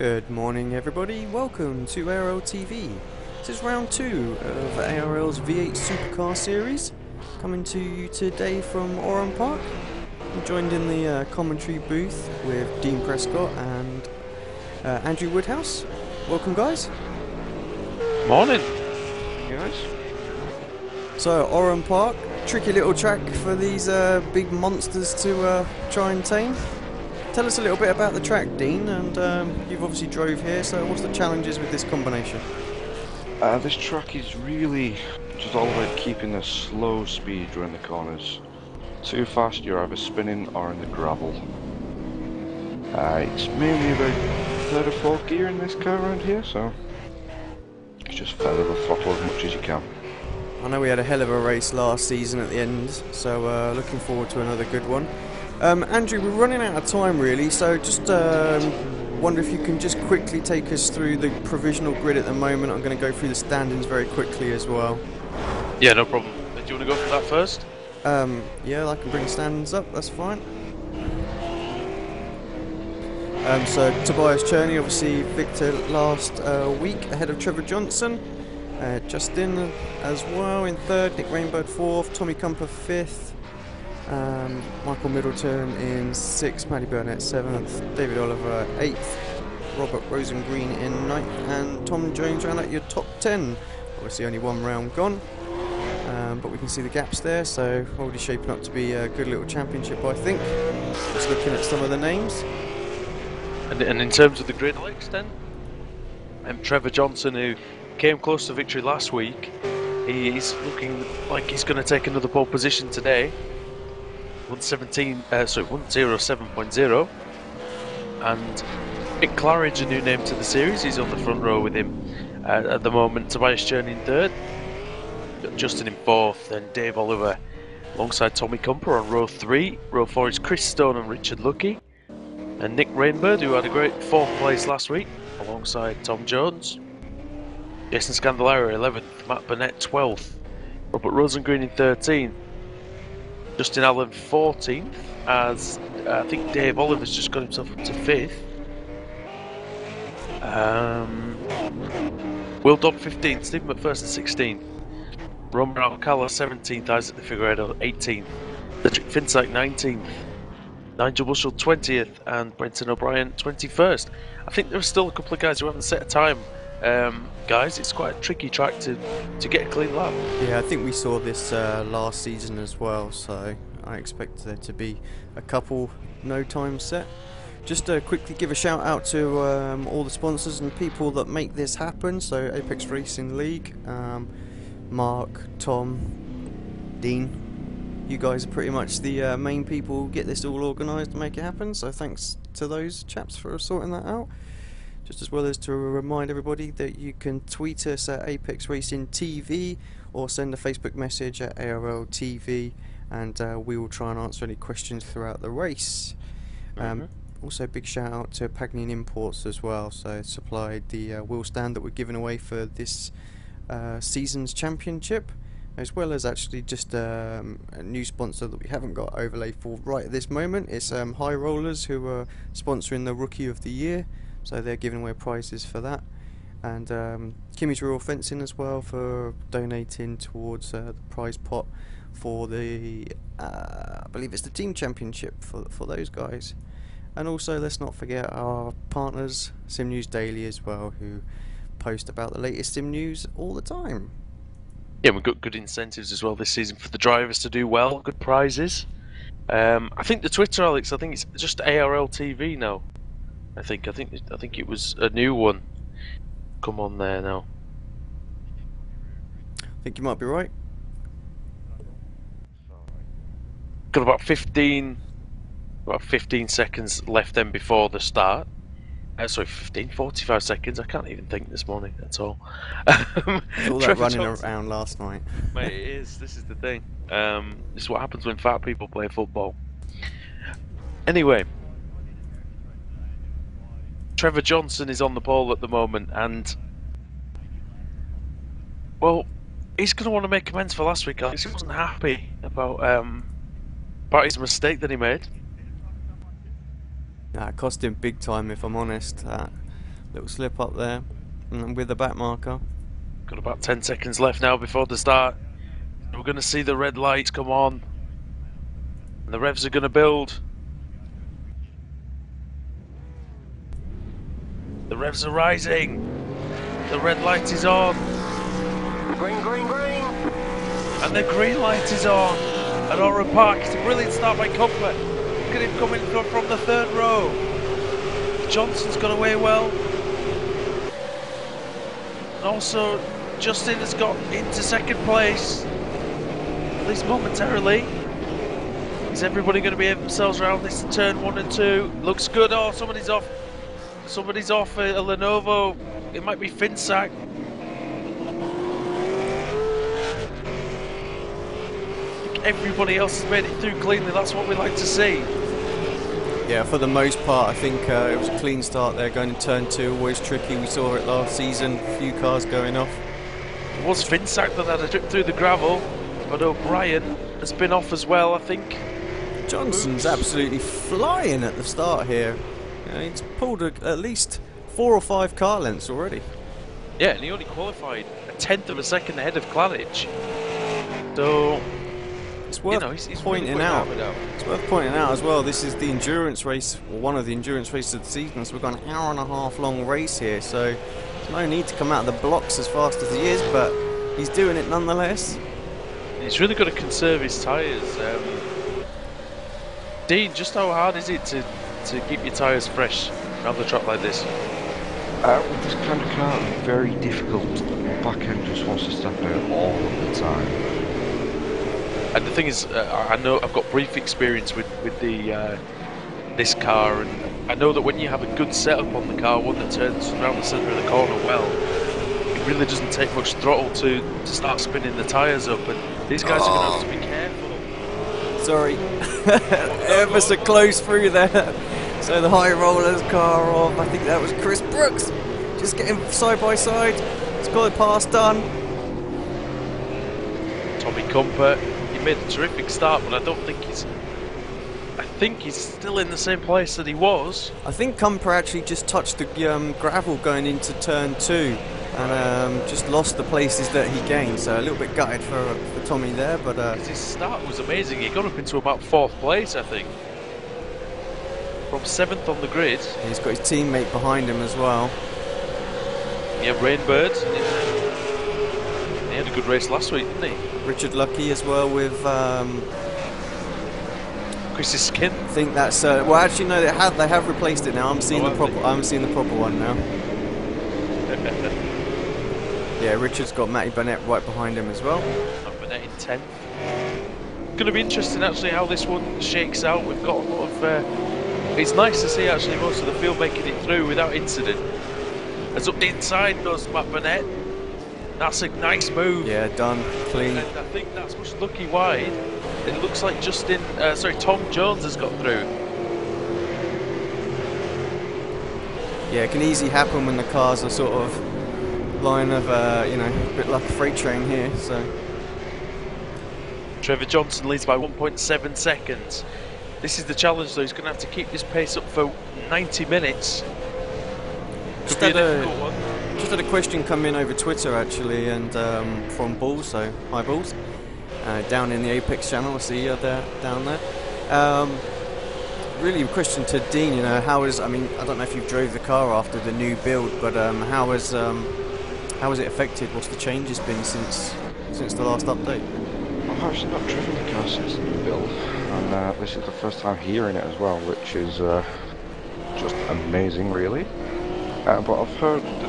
Good morning everybody, welcome to ARLTV. This is round 2 of ARL's V8 Supercar series, coming to you today from Oran Park. I'm joined in the commentary booth with Dean Prescott and Andrew Woodhouse. Welcome guys. Morning. Hey guys. So Oran Park, tricky little track for these big monsters to try and tame. Tell us a little bit about the track, Dean, and you've obviously drove here, so what's the challenges with this combination? This track is really just all about keeping a slow speed around the corners. Too fast, you're either spinning or in the gravel. It's mainly about third or fourth gear in this car around here, so you just feather the throttle as much as you can. I know we had a hell of a race last season at the end, so looking forward to another good one. Andrew, we're running out of time really, so just wonder if you can just quickly take us through the provisional grid at the moment. I'm going to go through the standings very quickly as well. Yeah, no problem. Do you want to go for that first? Yeah, I can bring standings up, that's fine. So Tobias Cherney, obviously Victor last week, ahead of Trevor Johnson. Justin as well in third, Nick Rainbird fourth, Tommy Cumper fifth. Michael Middleton in 6th, Paddy Burnett 7th, David Oliver 8th, Robert Rosengreen in 9th, and Tom Jones round out your top 10. Obviously only one round gone, but we can see the gaps there, so already shaping up to be a good little championship, I think. Just looking at some of the names. And in terms of the grid, Alex, then, Trevor Johnson, who came close to victory last week, he's looking like he's going to take another pole position today. 107.0, and Mick Claridge, a new name to the series, he's on the front row with him at the moment. Tobias Cherney in third, Justin in fourth, then Dave Oliver alongside Tommy Cumper on row 3. Row 4 is Chris Stone and Richard Lucky, and Nick Rainbird, who had a great 4th place last week alongside Tom Jones. Jason Scandalario 11th, Matt Burnett 12th, Robert Rosengreen in 13th, Justin Allen 14th, as I think Dave Oliver's just got himself up to 5th. Will Dodd 15th, Stephen McPherson 16th, Roman Alcala 17th, Isaac de Figueiredo 18th, Cedric Finsack 19th, Nigel Bushell 20th, and Brenton O'Brien 21st. I think there are still a couple of guys who haven't set a time. Guys, it's quite a tricky track to get a clean lap. Yeah, I think we saw this last season as well, so I expect there to be a couple no time set. Just to quickly give a shout out to all the sponsors and people that make this happen. So Apex Racing League, Mark, Tom, Dean, you guys are pretty much the main people who get this all organised to make it happen, so thanks to those chaps for sorting that out. Just as well as to remind everybody that you can tweet us at Apex Racing TV or send a Facebook message at ARLTV, and we will try and answer any questions throughout the race. Also big shout out to Pagnian Imports as well, so supplied the wheel stand that we're giving away for this season's championship, as well as actually just a new sponsor that we haven't got overlay for right at this moment. It's High Rollers, who are sponsoring the Rookie of the Year. So they're giving away prizes for that, and Kimmy's Rural Fencing as well for donating towards the prize pot for the I believe it's the team championship for those guys. And also let's not forget our partners, Sim News Daily as well, who post about the latest sim news all the time. Yeah, we've got good incentives as well this season for the drivers to do well, good prizes. I think the Twitter, Alex, I think it's just ARLTV now. I think it was a new one. Come on there now. I think you might be right. Got about 15 seconds left then before the start. Sorry, 45 seconds. I can't even think this morning at all. All that running around last night. Mate, it is. This is the thing. This is what happens when fat people play football. Anyway. Trevor Johnson is on the pole at the moment, and well, he's going to want to make amends for last week. He wasn't happy about his mistake that he made. It cost him big time, if I'm honest. Little slip up there, and with the back marker. Got about 10 seconds left now before the start. We're going to see the red lights come on. And the revs are going to build. The revs are rising. The red light is on. Green, green, green. And the green light is on at Oran Park. It's a brilliant start by Comfort. Look at him coming from the third row. Johnson's got away well. And also, Justin has got into second place. At least momentarily. Is everybody going to behave themselves around this turn 1 and 2? Looks good. Oh, somebody's off. Somebody's off a Lenovo. It might be Finsack. I think everybody else has made it through cleanly. That's what we like to see. Yeah, for the most part, I think it was a clean start there going in turn 2. Always tricky. We saw it last season. A few cars going off. It was Finsack that had a trip through the gravel, but O'Brien has been off as well, I think. Johnson's absolutely flying at the start here. He's pulled at least 4 or 5 car lengths already. Yeah, and he only qualified a 10th of a second ahead of Claridge. So it's worth he's pointing really out. It's worth pointing out as well. This is the endurance race, or one of the endurance races of the season. So we've got an hour and a half long race here. So there's no need to come out of the blocks as fast as he is, but he's doing it nonetheless. He's really got to conserve his tyres. Dean, just how hard is it to keep your tyres fresh around the track like this? With this kind of car, very difficult. The back end just wants to step out all of the time. And the thing is, I know I've got brief experience with the this car, and I know that when you have a good setup on the car, one that turns around the centre of the corner well, it really doesn't take much throttle to start spinning the tyres up, and these guys are going to have to be careful. Sorry, ever so close through there. So the high rollers car off. I think that was Chris Brooks. Just getting side by side. It's got the pass done. Tommy Comper, he made a terrific start, but I don't think he's. I think he's still in the same place that he was. I think Comper actually just touched the gravel going into turn 2, and just lost the places that he gained. So a little bit gutted for Tommy there, but his start was amazing. He got up into about 4th place, I think. From 7th on the grid. He's got his teammate behind him as well. Yeah, Rainbird. He had a good race last week, didn't he? Richard Lucky as well with Chris's skin. I think that's well, actually no, they have replaced it now. I'm seeing the proper. I'm seeing the proper one now. Yeah, Richard's got Matty Burnett right behind him as well. Burnett in 10th. Going to be interesting actually how this one shakes out. We've got a lot of. It's nice to see actually most of the field making it through without incident. As up the inside goes Matt Burnett. That's a nice move. Yeah, done, clean. And I think that's much lucky wide. It looks like Tom Jones has got through. Yeah, it can easily happen when the cars are sort of line of, a bit like a freight train here. So Trevor Johnson leads by 1.7 seconds. This is the challenge though. He's going to have to keep this pace up for 90 minutes. Just had a question come in over Twitter actually, and from Balls, so hi Balls, down in the Apex channel. I see you there, down there. Really a question to Dean. How is? I mean, I don't know if you've drove the car after the new build, but how has it affected? What's the changes been since the last update? I've actually not driven the car since the new build, and this is the first time hearing it as well, which is just amazing, really. But I've heard that the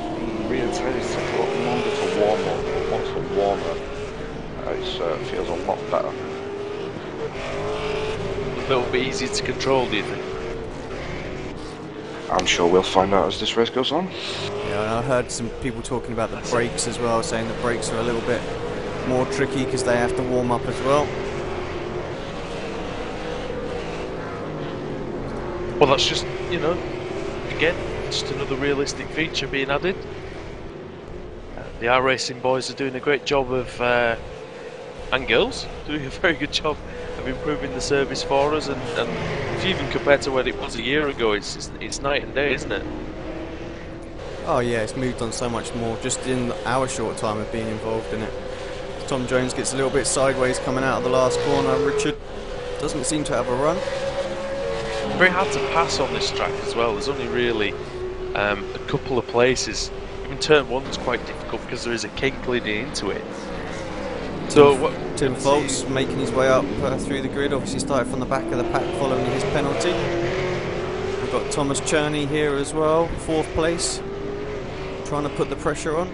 rear tyres take a lot longer to warm up. Once they're warmer, it feels a lot better. A little bit easier to control, do you think? I'm sure we'll find out as this race goes on. Yeah, I heard some people talking about the brakes as well, saying the brakes are a little bit more tricky because they have to warm up as well. Well, that's just, again, just another realistic feature being added. The iRacing boys are doing a great job of, and girls, doing a very good job of improving the service for us, and if you even compare to what it was a year ago, it's night and day, isn't it? Oh yeah, it's moved on so much more just in our short time of being involved in it. Tom Jones gets a little bit sideways coming out of the last corner. Richard doesn't seem to have a run. Very hard to pass on this track as well. There's only really a couple of places. Even turn one's quite difficult because there is a kink leading into it. So Tim Foltz making his way up through the grid. Obviously started from the back of the pack following his penalty. We've got Thomas Cherney here as well, 4th place, trying to put the pressure on.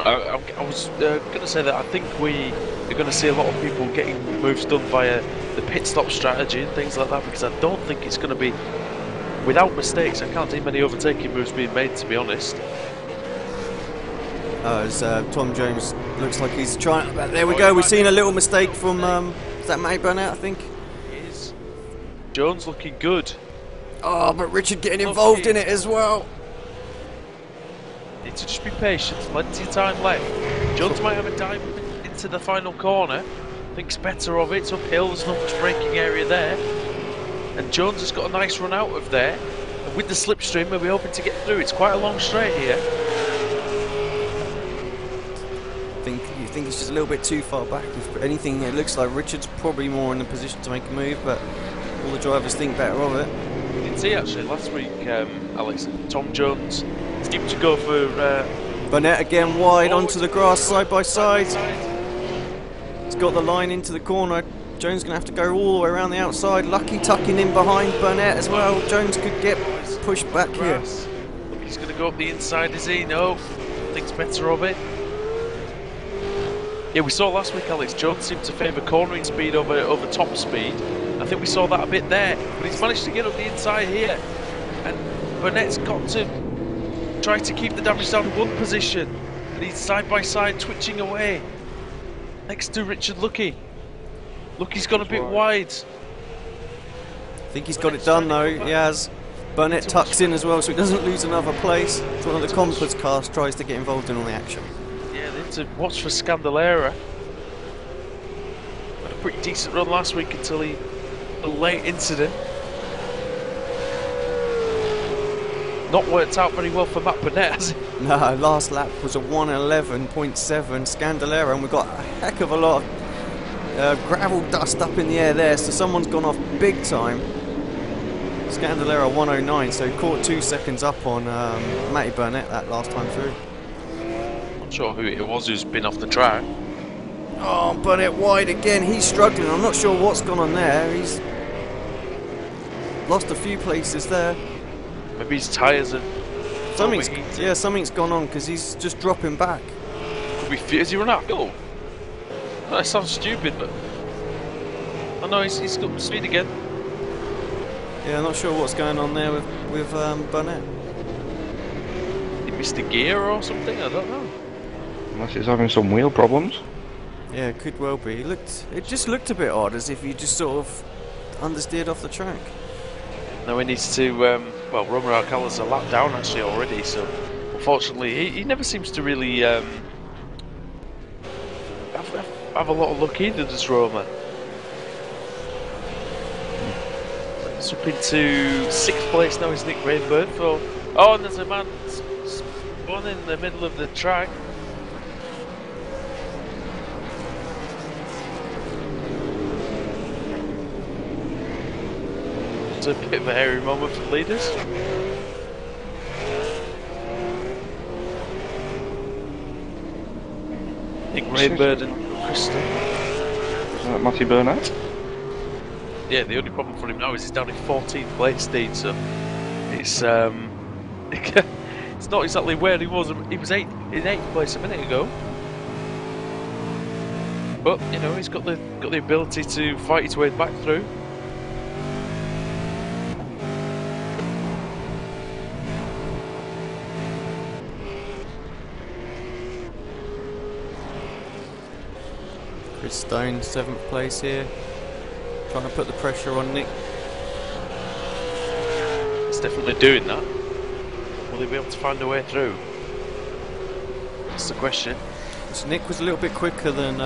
I was going to say that I think we are going to see a lot of people getting moves done via the pit stop strategy and things like that, because I don't think it's going to be without mistakes. I can't see many overtaking moves being made, to be honest. As Tom Jones looks like he's trying. There we go. We've seen a little mistake from is that Matty Burnett, I think. It is. Jones looking good. Oh, but Richard getting involved in it as well. Need to just be patient. Plenty of time left. Jones might have a dive into the final corner. Thinks better of it. It's uphill. There's not much braking area there. And Jones has got a nice run out of there. And with the slipstream, we'll be hoping to get through. It's quite a long straight here. You think it's just a little bit too far back. If anything, it looks like Richard's probably more in the position to make a move, but all the drivers think better of it. We did see actually last week, Alex, Tom Jones seemed to go for Burnett again wide onto the grass side by side. He's got the line into the corner. Jones going to have to go all the way around the outside. Lucky tucking in behind Burnett as well. Jones could get pushed back here. He's going to go up the inside, is he? No. Thinks better of it. Yeah, we saw last week, Alex, Jones seemed to favour cornering speed over top speed. I think we saw that a bit there, but he's managed to get up the inside here. And Burnett's got to try to keep the damage down to 1 position. And he's side by side, twitching away. Next to Richard Lucky. Lucky's gone a bit wide. I think he's got it done though, he has. Burnett tucks in as well so he doesn't lose another place. It's one of the Compass cars tries to get involved in all the action. Yeah, they need to watch for Scandalera. Had a pretty decent run last week until a late incident. Not worked out very well for Matt Burnett, has it? No, last lap was a 1:11.7 Scandalera, and we've got a heck of a lot of gravel dust up in the air there, so someone's gone off big time. Scandalera 1:09, so he caught 2 seconds up on Matty Burnett that last time through. Not sure who it was who's been off the track. Oh, Burnett wide again, he's struggling. I'm not sure what's gone on there. He's lost a few places there. Maybe his tyres are... Something's gone on because he's just dropping back. Could be... Has he run out of fuel? That sounds stupid, but... Oh no, he's got speed again. Yeah, I'm not sure what's going on there with Burnett. He missed a gear or something, I don't know. Unless he's having some wheel problems. Yeah, it could well be. It just looked a bit odd, as if he just sort of understeered off the track. Now he needs to, well, Romer Alcala's a lap down actually already, so unfortunately he never seems to really have a lot of luck either, does Romer. It's up into 6th place now is Nick Rainbird for... Oh, and there's a man spun in the middle of the track. It's a bit of a hairy moment for the leaders. Nick Rainbird and Kristen. Isn't that Matty Burnett? Yeah, the only problem for him now is he's down in 14th place, Dean, so it's it's not exactly where he was. He was in 8th place a minute ago. But, you know, he's got the ability to fight his way back through. Chris Stone, 7th place here. Trying to put the pressure on Nick. He's definitely doing that. Will he be able to find a way through? That's the question. So Nick was a little bit quicker than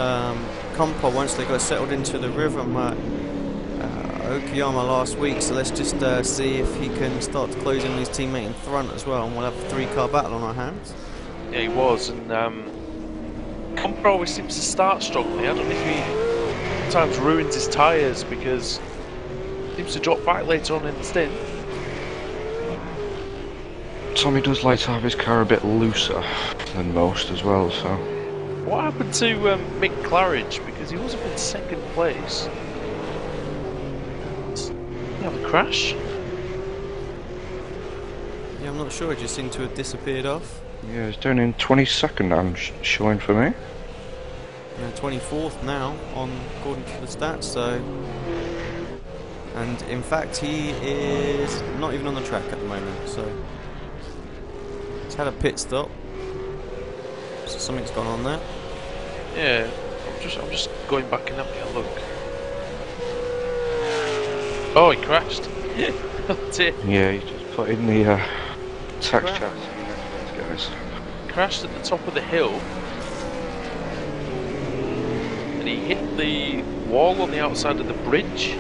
Compo once they got settled into the rhythm. Okayama last week, so let's just see if he can start to close in on his teammate in front as well, and we'll have a 3-car battle on our hands. Yeah, he was, and Comper always seems to start strongly. I don't know if he sometimes ruins his tyres because he seems to drop back later on in the stint. Tommy does like to have his car a bit looser than most as well, so... What happened to Mick Claridge? Because he was up in second place. Did he have a crash? Yeah, I'm not sure, it just seemed to have disappeared off. Yeah, he's down in 22nd, I'm showing for me. 24th now, according to the stats, so... And in fact, he is not even on the track at the moment, so... He's had a pit stop. So something's gone on there. Yeah, I'm just going back and having a look. Oh, he crashed. Oh dear. Yeah, he just put in the text chat. Guys. Crashed at the top of the hill. And he hit the wall on the outside of the bridge.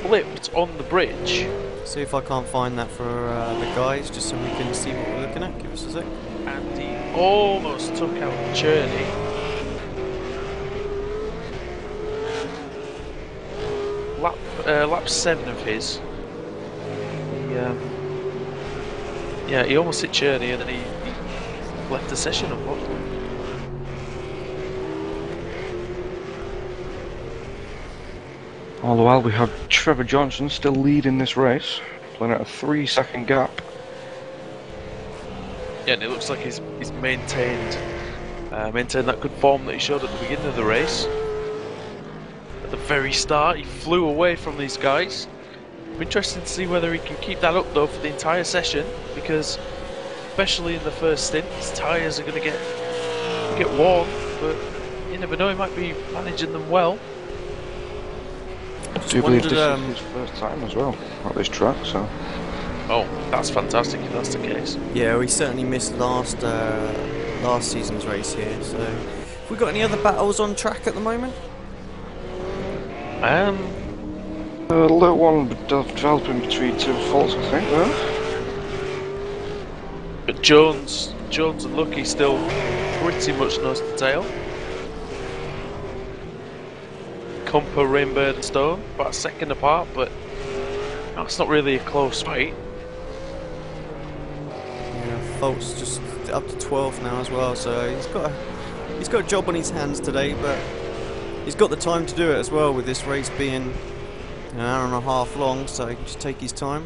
Flipped on the bridge. See if I can't find that for the guys, just so we can see what we're looking at. Give us a sec. And he almost took out Cherney. Lap 7 of his. He almost hit Cherney and then he left the session, unfortunately. All the while we have Trevor Johnson still leading this race, playing at a 3-second gap. Yeah, and it looks like he's maintained that good form that he showed at the beginning of the race. At the very start, he flew away from these guys. I'm interested to see whether he can keep that up though for the entire session, because especially in the first stint, his tyres are going to get worn, but you never know, he might be managing them well. I do believe this is his first time as well at this track, so... Oh, that's fantastic if that's the case. Yeah, we certainly missed last season's race here, so... Have we got any other battles on track at the moment? A little one developing between two faults, I think, there. But Jones and Lucky still pretty much nose to tail. Comper, Rainbird and Stone about a second apart, but that's not really a close fight. Yeah, Fault's just up to 12th now as well, so he's got a job on his hands today, but he's got the time to do it as well, with this race being an hour and a half long, so he can just take his time.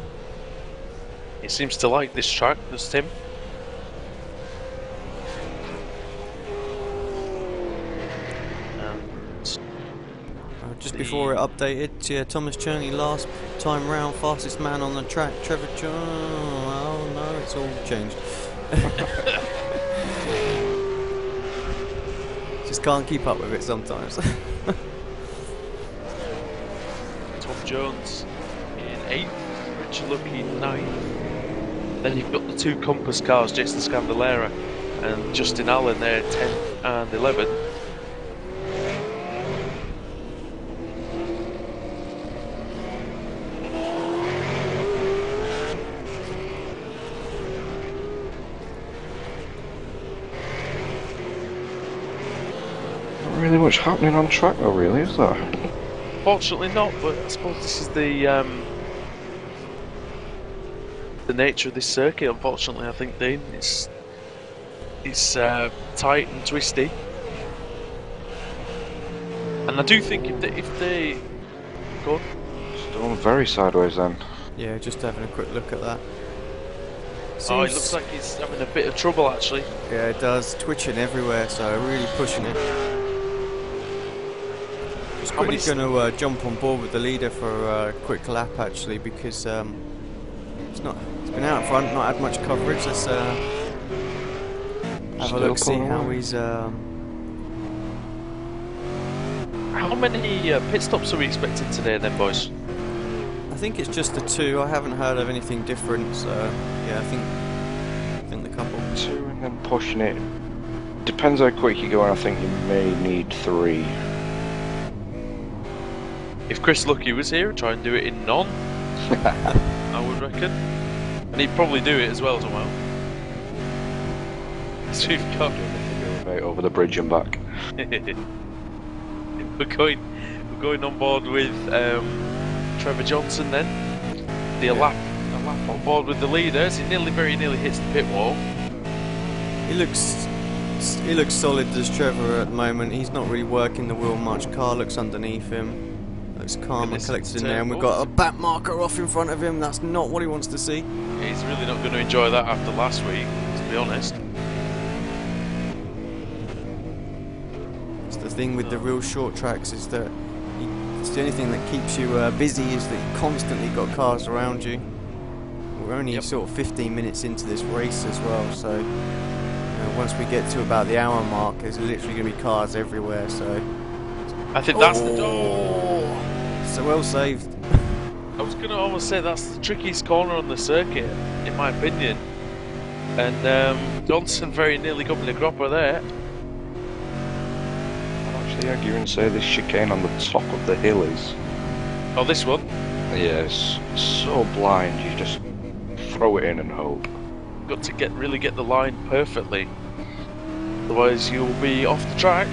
He seems to like this track, does Tim? Just before it updated, yeah, Thomas Cherney last time round, fastest man on the track. Trevor oh no, it's all changed. Just can't keep up with it sometimes. Tom Jones in 8th, Richard Lucky in 9th. Then you've got the two Compass cars, Jason Scandalera and Justin Allen there, 10th and 11th. Really much happening on track though, really, is there? Fortunately not, but I suppose this is the nature of this circuit. Unfortunately, I think, Dean, it's tight and twisty, and I do think if they go on. Still very sideways then. Yeah, just having a quick look at that. Oh, it looks like he's having a bit of trouble actually. Yeah, it does, twitching everywhere, so really pushing it. Just quickly going to jump on board with the leader for a quick lap actually, because it's been out front, not had much coverage. Let's have a look, see how he's. How many pit stops are we expecting today, then, boys? I think it's just the 2. I haven't heard of anything different, so yeah, I think the couple. 2 and then pushing it. Depends how quick you go, and I think you may need 3. If Chris Lucky was here, try and do it in non, I would reckon. And he'd probably do it as well somehow. So we've got over the bridge and back. we're going on board with Trevor Johnson then. A lap on board with the leaders. He very nearly hits the pit wall. He looks solid as Trevor at the moment. He's not really working the wheel much. Car looks underneath him. Looks calm and collected in there, and we've got a back marker off in front of him. That's not what he wants to see. He's really not going to enjoy that after last week, to be honest. It's the thing with the real short tracks is that it's the only thing that keeps you busy is that you constantly got cars around you. We're only sort of 15 minutes into this race as well, so once we get to about the hour mark, there's literally going to be cars everywhere. So I think that's the door. So well saved. I was going to almost say that's the trickiest corner on the circuit, in my opinion. And Johnson very nearly got me the gropper there. I'd actually argue and say this chicane on the top of the hill is... Oh, this one? Yes, so blind, you just throw it in and hope. Got to really get the line perfectly. Otherwise you'll be off the track.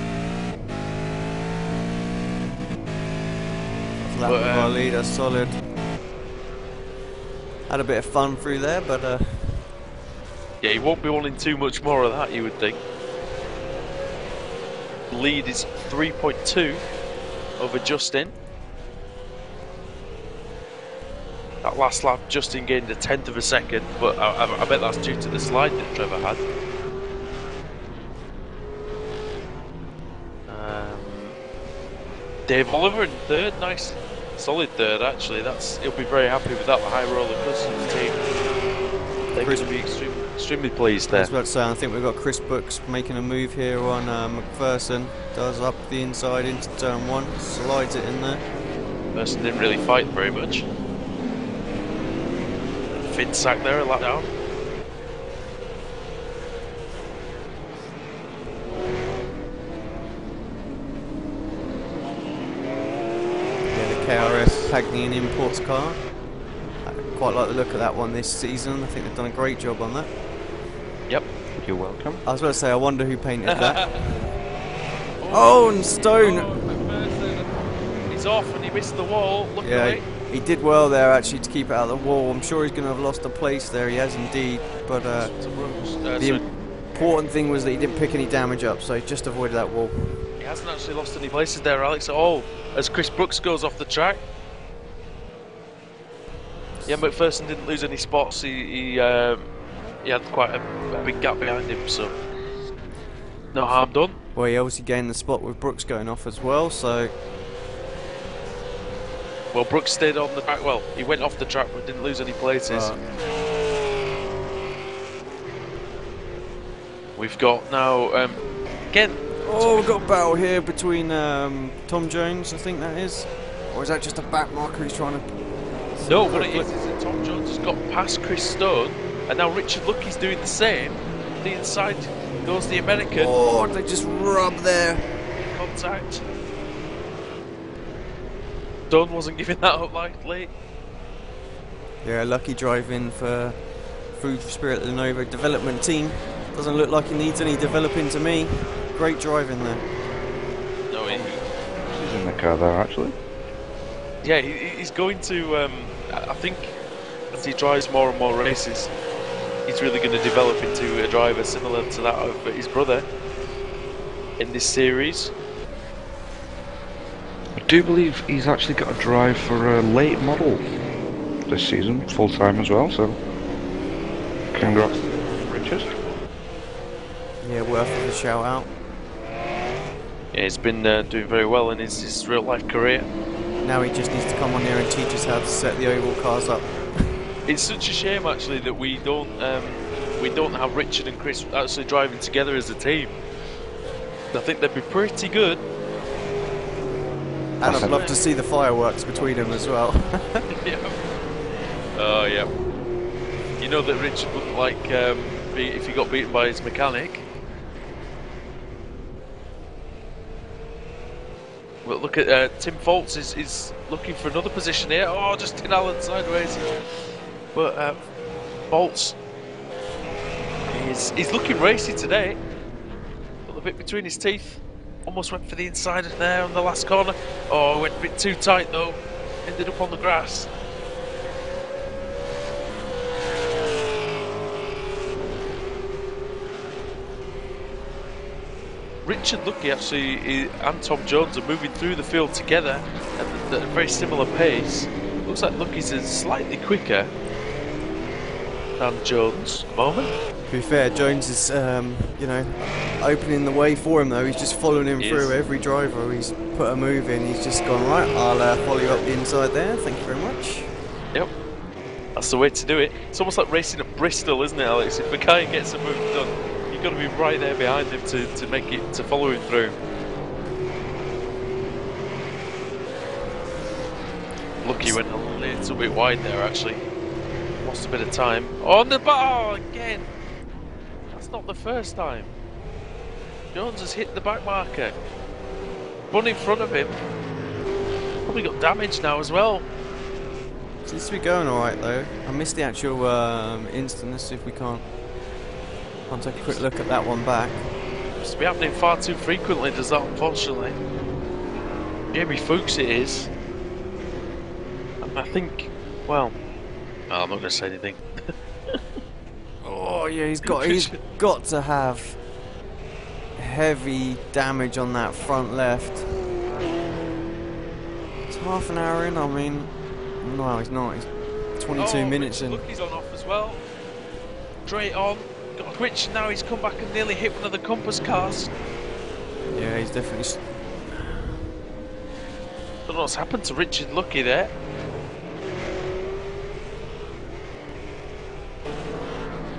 Lap of our leader, solid. Had a bit of fun through there, but yeah, he won't be wanting too much more of that, you would think. Lead is 3.2 over Justin. That last lap, Justin gained a 1/10 of a second, but I bet that's due to the slide that Trevor had. Dave Oliver in third, nice, solid third actually. He'll be very happy with that. The high roller customs team. They're going to be extremely pleased there. I was about to say, I think we've got Chris Brooks making a move here on McPherson. Does up the inside into turn one, slides it in there. Person didn't really fight very much. Fin sack there, a lap down. KRF Pagni and Imports car. I quite like the look of that one this season. I think they've done a great job on that. Yep. You're welcome. I was about to say, I wonder who painted that. Oh, and Stone! Oh, he's off and he missed the wall. Look away. He did well there actually to keep it out of the wall. I'm sure he's going to have lost a place there. He has indeed. But the important thing was that he didn't pick any damage up, so he just avoided that wall. He hasn't actually lost any places there, Alex, at all. As Chris Brooks goes off the track. Yeah, McPherson didn't lose any spots. He had quite a big gap behind him, so no harm done. Well, he obviously gained the spot with Brooks going off as well, so... Well, Brooks stayed on the track. Well, he went off the track but didn't lose any places. We've got now, again... Oh, we've got a battle here between Tom Jones, I think that is. Or is that just a back marker he's trying to... No, what it is that Tom Jones has got past Chris Stone, and now Richard Lucky's doing the same. The inside goes the American. Oh, they just rub there. Contact. Stone wasn't giving that up lightly. Yeah, lucky driving for Food for Spirit Lenovo development team. Doesn't look like he needs any developing to me. Great driving there. No, He's in the car there actually. Yeah, he's going to, I think as he drives more and more races, he's really going to develop into a driver similar to that of his brother in this series. I do believe he's actually got a drive for a late model this season, full time as well, so congrats Richard. Yeah, worth a shout out. Yeah, he's been doing very well in his real life career. Now he just needs to come on here and teach us how to set the oval cars up. It's such a shame actually that we don't have Richard and Chris actually driving together as a team. I think they'd be pretty good. And I'd love to see the fireworks between them as well. Yeah. Oh yeah. You know that Richard wouldn't like if he got beaten by his mechanic. But look at Tim Foltz is looking for another position here. Oh, just in Allen sideways. But Foltz he's looking racy today. Got the bit between his teeth. Almost went for the inside of there on the last corner. Oh, went a bit too tight though. Ended up on the grass. Richard Lucky actually and Tom Jones are moving through the field together at a very similar pace. Looks like Lucky's is slightly quicker than Jones at the moment. To be fair, Jones is, you know, opening the way for him though. He's just following him through every driver. He's put a move in. He's just gone, right, I'll follow you up the inside there. Thank you very much. Yep. That's the way to do it. It's almost like racing at Bristol, isn't it, Alex? If a guy gets a move done, you've got to be right there behind him to make it, to follow him through. Lucky went a little bit wide there actually. Lost a bit of time. On the bar again! That's not the first time. Jones has hit the back marker. One in front of him. Probably got damage now as well. Seems to be going alright though. I missed the actual instant. Let's see if we can't take a quick look at that one back. Seems to be happening far too frequently, does that, unfortunately. Jamie Fuchs it is. And I think, well, I'm not going to say anything. Oh yeah, he's got to have heavy damage on that front left. It's half an hour in, I mean, no he's not, he's 22 minutes in. Look, he's on off as well. Straight on, got a twitch, and now he's come back and nearly hit one of the compass cars. Yeah, he's definitely... Don't know what's happened to Richard Lucky there.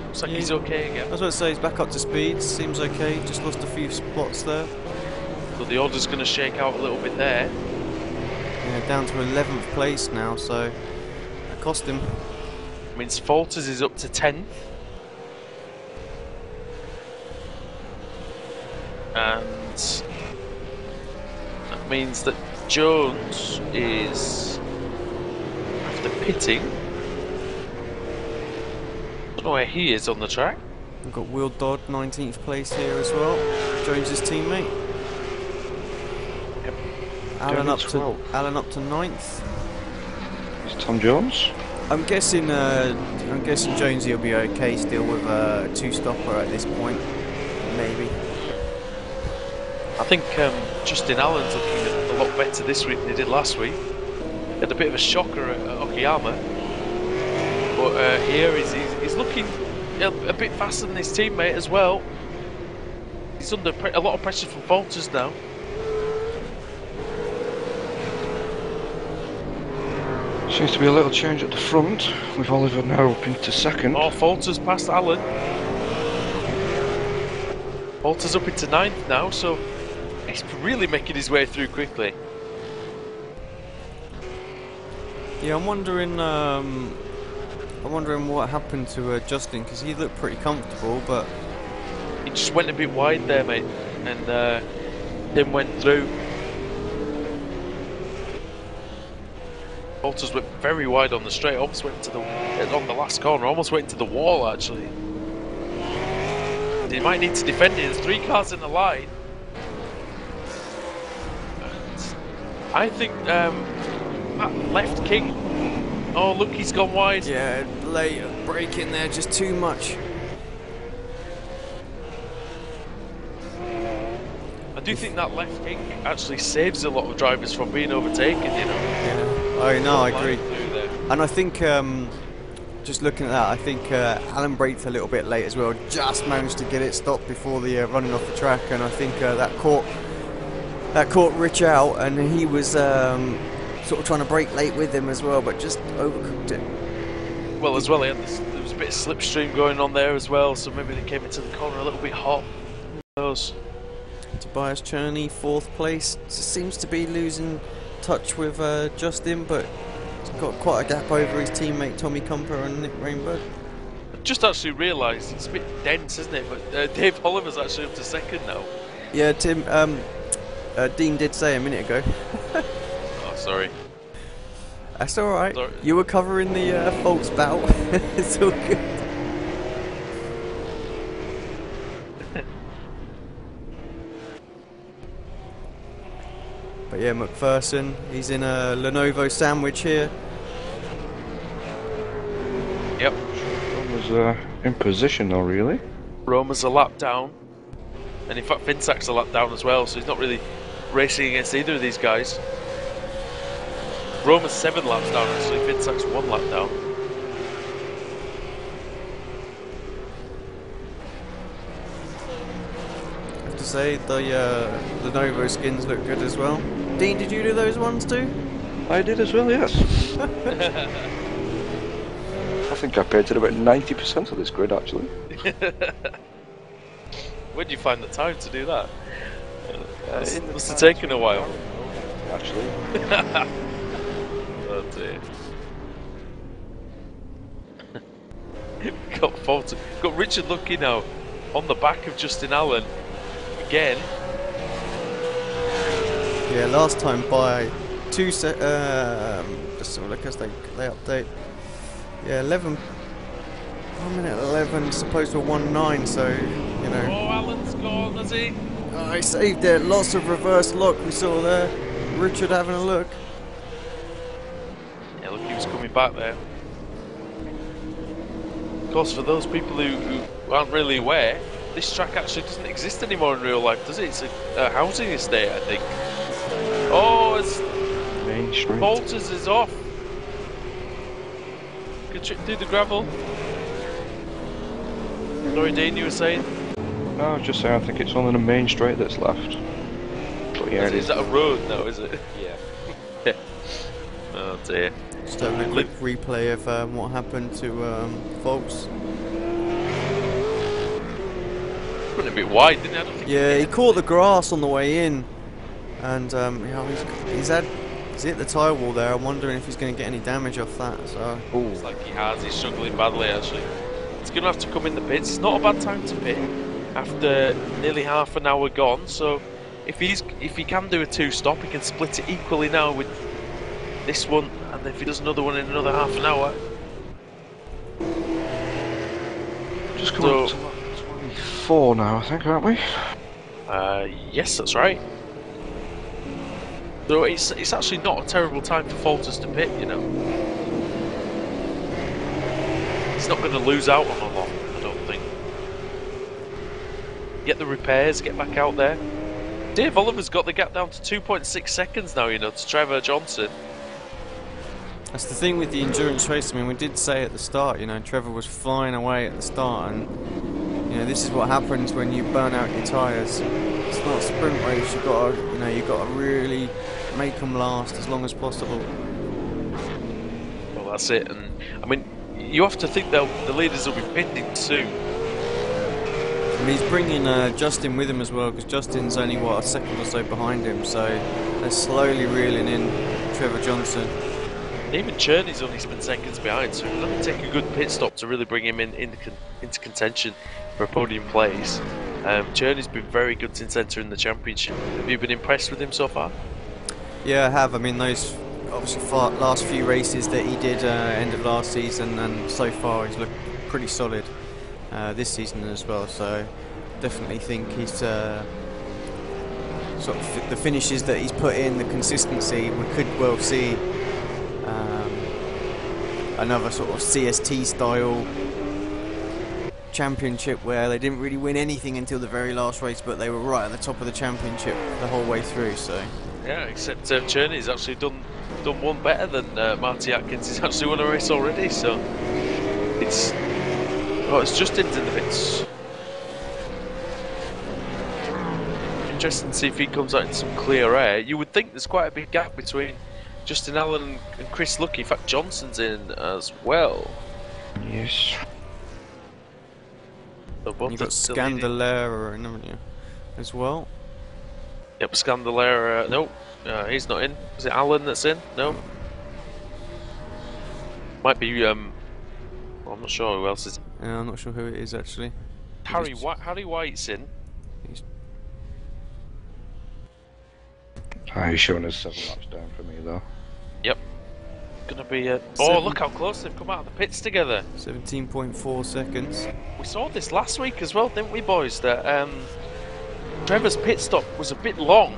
Looks like he's okay again. I was going to say, he's back up to speed, seems okay, just lost a few spots there. So the order's going to shake out a little bit there. Yeah, down to 11th place now, so that cost him. Means Falters is up to 10th. And that means that Jones is, after pitting, I don't know where he is on the track. We've got Will Dodd, 19th place here as well. Jones's teammate. Yep. Alan up to 9th. Is Tom Jones? I'm guessing Jonesy will be okay still with a two-stopper at this point, maybe. I think Justin Allen's looking a lot better this week than he did last week. He had a bit of a shocker at Okayama, but here he's looking a bit faster than his teammate as well. He's under a lot of pressure from Falters now. Seems to be a little change at the front, with Oliver now up into second. Oh, Falters past Allen. Falters up into 9th now, so he's really making his way through quickly. Yeah, I'm wondering what happened to Justin, because he looked pretty comfortable, but He just went a bit wide there, mate, and then went through. Falters went very wide on the straight, almost went to on the last corner, almost went into the wall actually. He might need to defend it. There's 3 cars in the line. I think that left king. Oh look, he's gone wide. yeah, late break in there, just too much. I do think that left king actually saves a lot of drivers from being overtaken, you know. Yeah, oh no, I agree. And I think, just looking at that, I think Alan braked a little bit late as well. Just managed to get it stopped before the running off the track, and I think that caught Rich out, and he was sort of trying to brake late with him as well, but just overcooked it. Well, as well, there was a bit of slipstream going on there as well, so maybe they came into the corner a little bit hot. Who knows? Tobias Cherney, 4th place, seems to be losing touch with Justin, but he's got quite a gap over his teammate Tommy Comper and Nick Rainbow. I've just actually realised it's a bit dense, isn't it? But Dave Oliver's actually up to 2nd now. Yeah, Tim. Dean did say a minute ago. Oh, sorry. That's alright. Sorry. You were covering the faults bout. It's all good. But yeah, McPherson, he's in a Lenovo sandwich here. Yep. Was in position though, really. Roma's a lap down. And in fact, Finsak's a lap down as well, so he's not really racing against either of these guys. Roma's 7 laps down, actually. Finsak's 1 lap down. I have to say, the Lenovo skins look good as well. Dean, did you do those ones too? I did as well, yes. I think I painted about 90% of this grid, actually. Where'd you find the time to do that? Must have taken a while. Actually. Oh dear. Got Richard Lucky now on the back of Justin Allen again. Yeah, last time by 2 just have a look as they update. Yeah, 1 minute 11, supposed to 1:09, so you know. Oh, Allen's gone, has he? Oh, he saved it. Lots of reverse lock we saw there. Richard having a look. Yeah, look, he was coming back there. Of course, for those people who aren't really aware, this track actually doesn't exist anymore in real life, does it? It's a housing estate, I think. Oh, it's Main Street. Bolters is off. Good trip through the gravel. Sorry, Dean, you were saying? No, I was just saying I think it's only the main straight that's left. But yeah, Is that a road now, is it? Yeah. Oh dear. Just having a quick replay of what happened to Folks. Went a bit wide, didn't he? I don't think Yeah, he caught the grass on the way in, and you know, he's hit the tyre wall there. I'm wondering if he's going to get any damage off that. So. Looks like he has. He's struggling badly, actually. He's going to have to come in the pits. It's not a bad time to pit after nearly half an hour gone. So if he can do a 2-stop, he can split it equally now with this one, and if he does another one in another half an hour. Just come up to 24 now, I think, aren't we? Yes, that's right. So it's actually not a terrible time for Falters to pit, you know. He's not going to lose out on a lot, I don't think. Get the repairs, get back out there. Dave Oliver's got the gap down to 2.6 seconds now, you know, to Trevor Johnson. That's the thing with the endurance race. I mean, we did say at the start, you know, Trevor was flying away at the start, and you know, this is what happens when you burn out your tyres. It's not a sprint race. You've got to really make them last as long as possible. Well, that's it. And I mean, you have to think the leaders will be pitting soon. And he's bringing Justin with him as well, because Justin's only a second or so behind him. So they're slowly reeling in Trevor Johnson. Even Cherney's only spent seconds behind, so it'll only take a good pit stop to really bring him into contention for a podium place. Cherney's been very good since entering the championship. Have you been impressed with him so far? Yeah, I have. I mean, those obviously last few races that he did end of last season, and so far he's looked pretty solid this season as well. So definitely think he's sort of the finishes that he's put in, the consistency. We could well see another sort of CST style championship where they didn't really win anything until the very last race, but they were right at the top of the championship the whole way through. So yeah, except Cherney's actually done one better than Marty Atkins. He's actually won a race already, so it's Justin's in the pits. Interesting to see if he comes out in some clear air. You would think there's quite a big gap between Justin Allen and Chris Lucky. In fact, Johnson's in as well. Yes. So you've got Scandalera in, haven't you, as well? Yep, Scandalera. No, he's not in. Is it Allen that's in? No. Might be. I'm not sure who else is. Yeah, I'm not sure who it is actually. Harry White's in. He's showing us 7 laps down for me though. Yep. Gonna be a... Oh, look how close they've come out of the pits together. 17.4 seconds. We saw this last week as well, didn't we, boys? That Trevor's pit stop was a bit long.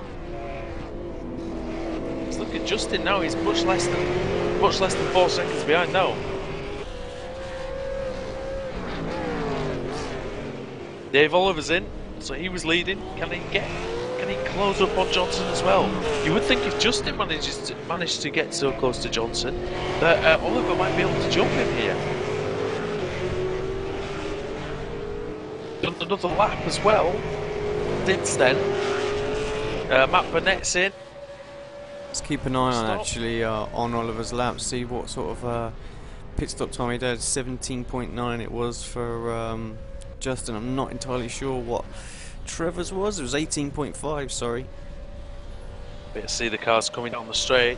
Let's look at Justin now. He's much less than 4 seconds behind now. Dave Oliver's in, so he was leading. Can he close up on Johnson as well? You would think if Justin managed to get so close to Johnson that Oliver might be able to jump him here. Done another lap as well. Since then, Matt Burnett's in. Let's keep an eye on Oliver's lap. See what sort of pit stop time he did. 17.9 it was for Justin. I'm not entirely sure what Trevor's was. It was 18.5. Sorry. Bit to see the cars coming down the straight.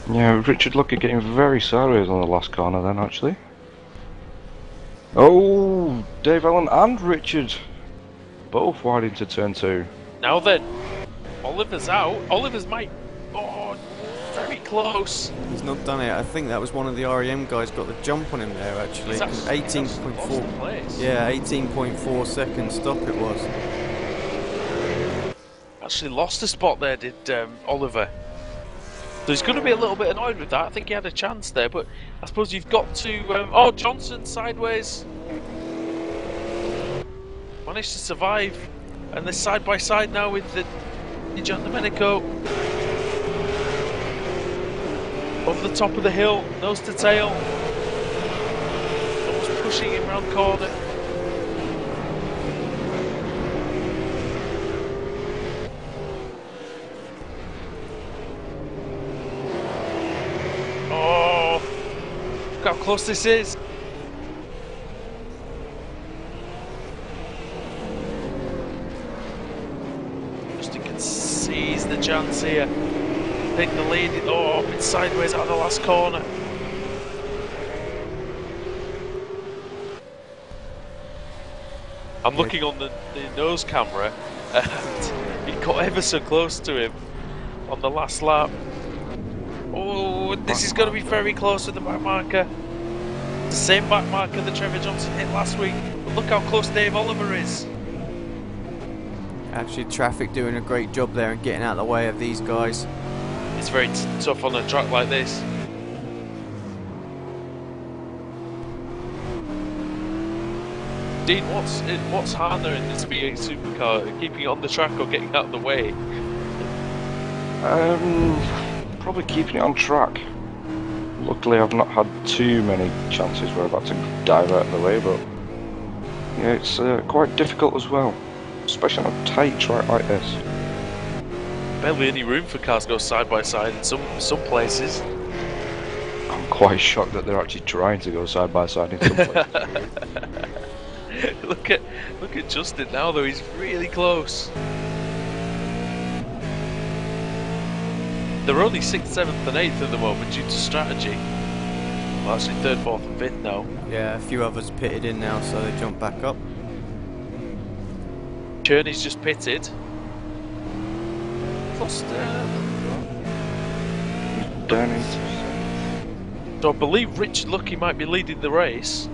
Yeah, Richard Lucky getting very sideways on the last corner then actually. Oh, Dave Allen and Richard both wide into turn 2. Now then, Oliver's out. Oliver's might... Oh, very close. He's not done it. I think that was one of the REM guys got the jump on him there actually. 18.4. Yeah, 18.4 second stop it was. Actually lost a spot there, did Oliver. So he's going to be a little bit annoyed with that. I think he had a chance there, but I suppose you've got to... oh, Johnson sideways. Managed to survive. And they're side by side now with the Gian Domenico. Over the top of the hill, nose to tail. Almost pushing him round corner. Oh, look how close this is. Justin can seize the chance here. Take the lead. Oh, it's sideways out of the last corner. I'm looking on the nose camera and he got ever so close to him on the last lap. Oh, this is going to be very close with the back marker. The same back marker that Trevor Johnson hit last week. But look how close Dave Oliver is. Actually, traffic doing a great job there and getting out of the way of these guys. It's very tough on a track like this. Dean, what's harder in this being a supercar, keeping it on the track or getting out of the way? Probably keeping it on track. Luckily I've not had too many chances where I've had to divert the way, but yeah, it's quite difficult as well, especially on a tight track like this. Barely any room for cars to go side by side in some places. I'm quite shocked that they're actually trying to go side by side in some places. Look at Justin now though, he's really close. They're only 6th, 7th and 8th at the moment due to strategy. Well, actually 3rd, 4th and 5th now. Yeah, a few others pitted in now, so they jump back up. Cherney's just pitted. Lost Down into... So I believe Richard Lucky might be leading the race.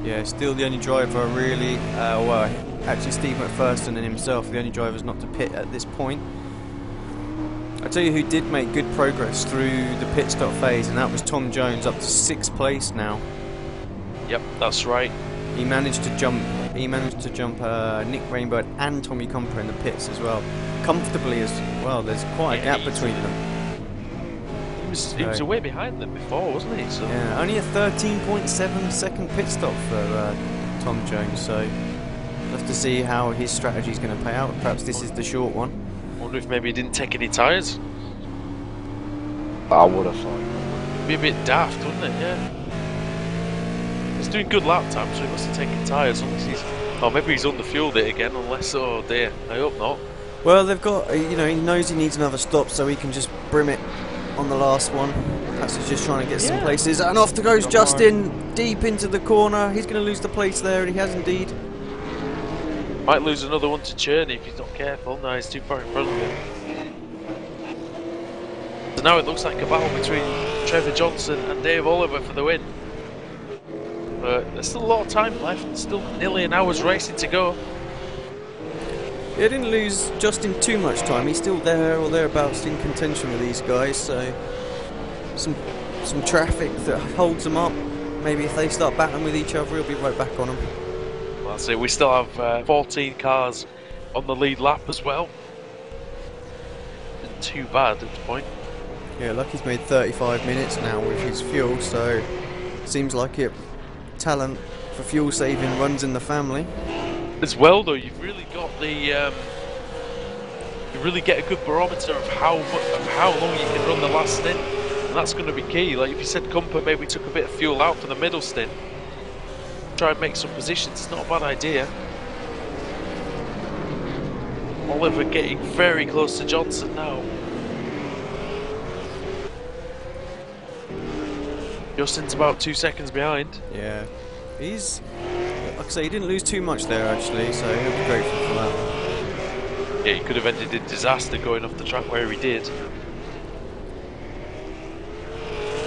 Yeah, still the only driver really, well, actually Steve McPherson and himself, the only drivers not to pit at this point. I tell you who did make good progress through the pit stop phase, and that was Tom Jones, up to 6th place now. Yep, that's right. He managed to jump Nick Rainbird and Tommy Comper in the pits as well, comfortably as well. There's quite a gap between them. He was way behind them before, wasn't he? So. Yeah, only a 13.7 second pit stop for Tom Jones, so we'll have to see how his strategy is going to pay out. Perhaps this is the short one. Wonder if maybe he didn't take any tyres. I would have thought. It'd be a bit daft, wouldn't it? Yeah. He's doing good lap time, so he must have taken tyres. Unless he's, oh, maybe he's underfueled it again. Unless, oh dear, I hope not. Well, they've got, you know, he knows he needs another stop, so he can just brim it on the last one. Perhaps he's just trying to get some places. And off goes Justin, deep into the corner. He's going to lose the place there, and he has indeed. Might lose another one to Cherney if he's not careful. No, he's too far in front of him. So now it looks like a battle between Trevor Johnson and Dave Oliver for the win. But there's still a lot of time left, still nearly an hour's racing to go. Yeah, didn't lose Justin too much time. He's still there or thereabouts in contention with these guys, so some traffic that holds them up. Maybe if they start battling with each other, he'll be right back on them. Well, that's it. We still have 14 cars on the lead lap as well. Isn't too bad at this point. Yeah, Lucky's made 35 minutes now with his fuel, so seems like it. Talent for fuel saving runs in the family. As well, though, you've really got the you really get a good barometer of how long you can run the last stint, and that's going to be key. Like if you said Cumper maybe took a bit of fuel out for the middle stint, try and make some positions. It's not a bad idea. Oliver getting very close to Johnson now. Justin's about 2 seconds behind. Yeah, he's, like I say, he didn't lose too much there actually, so he'll be grateful for that. Yeah, he could have ended in disaster going off the track where he did.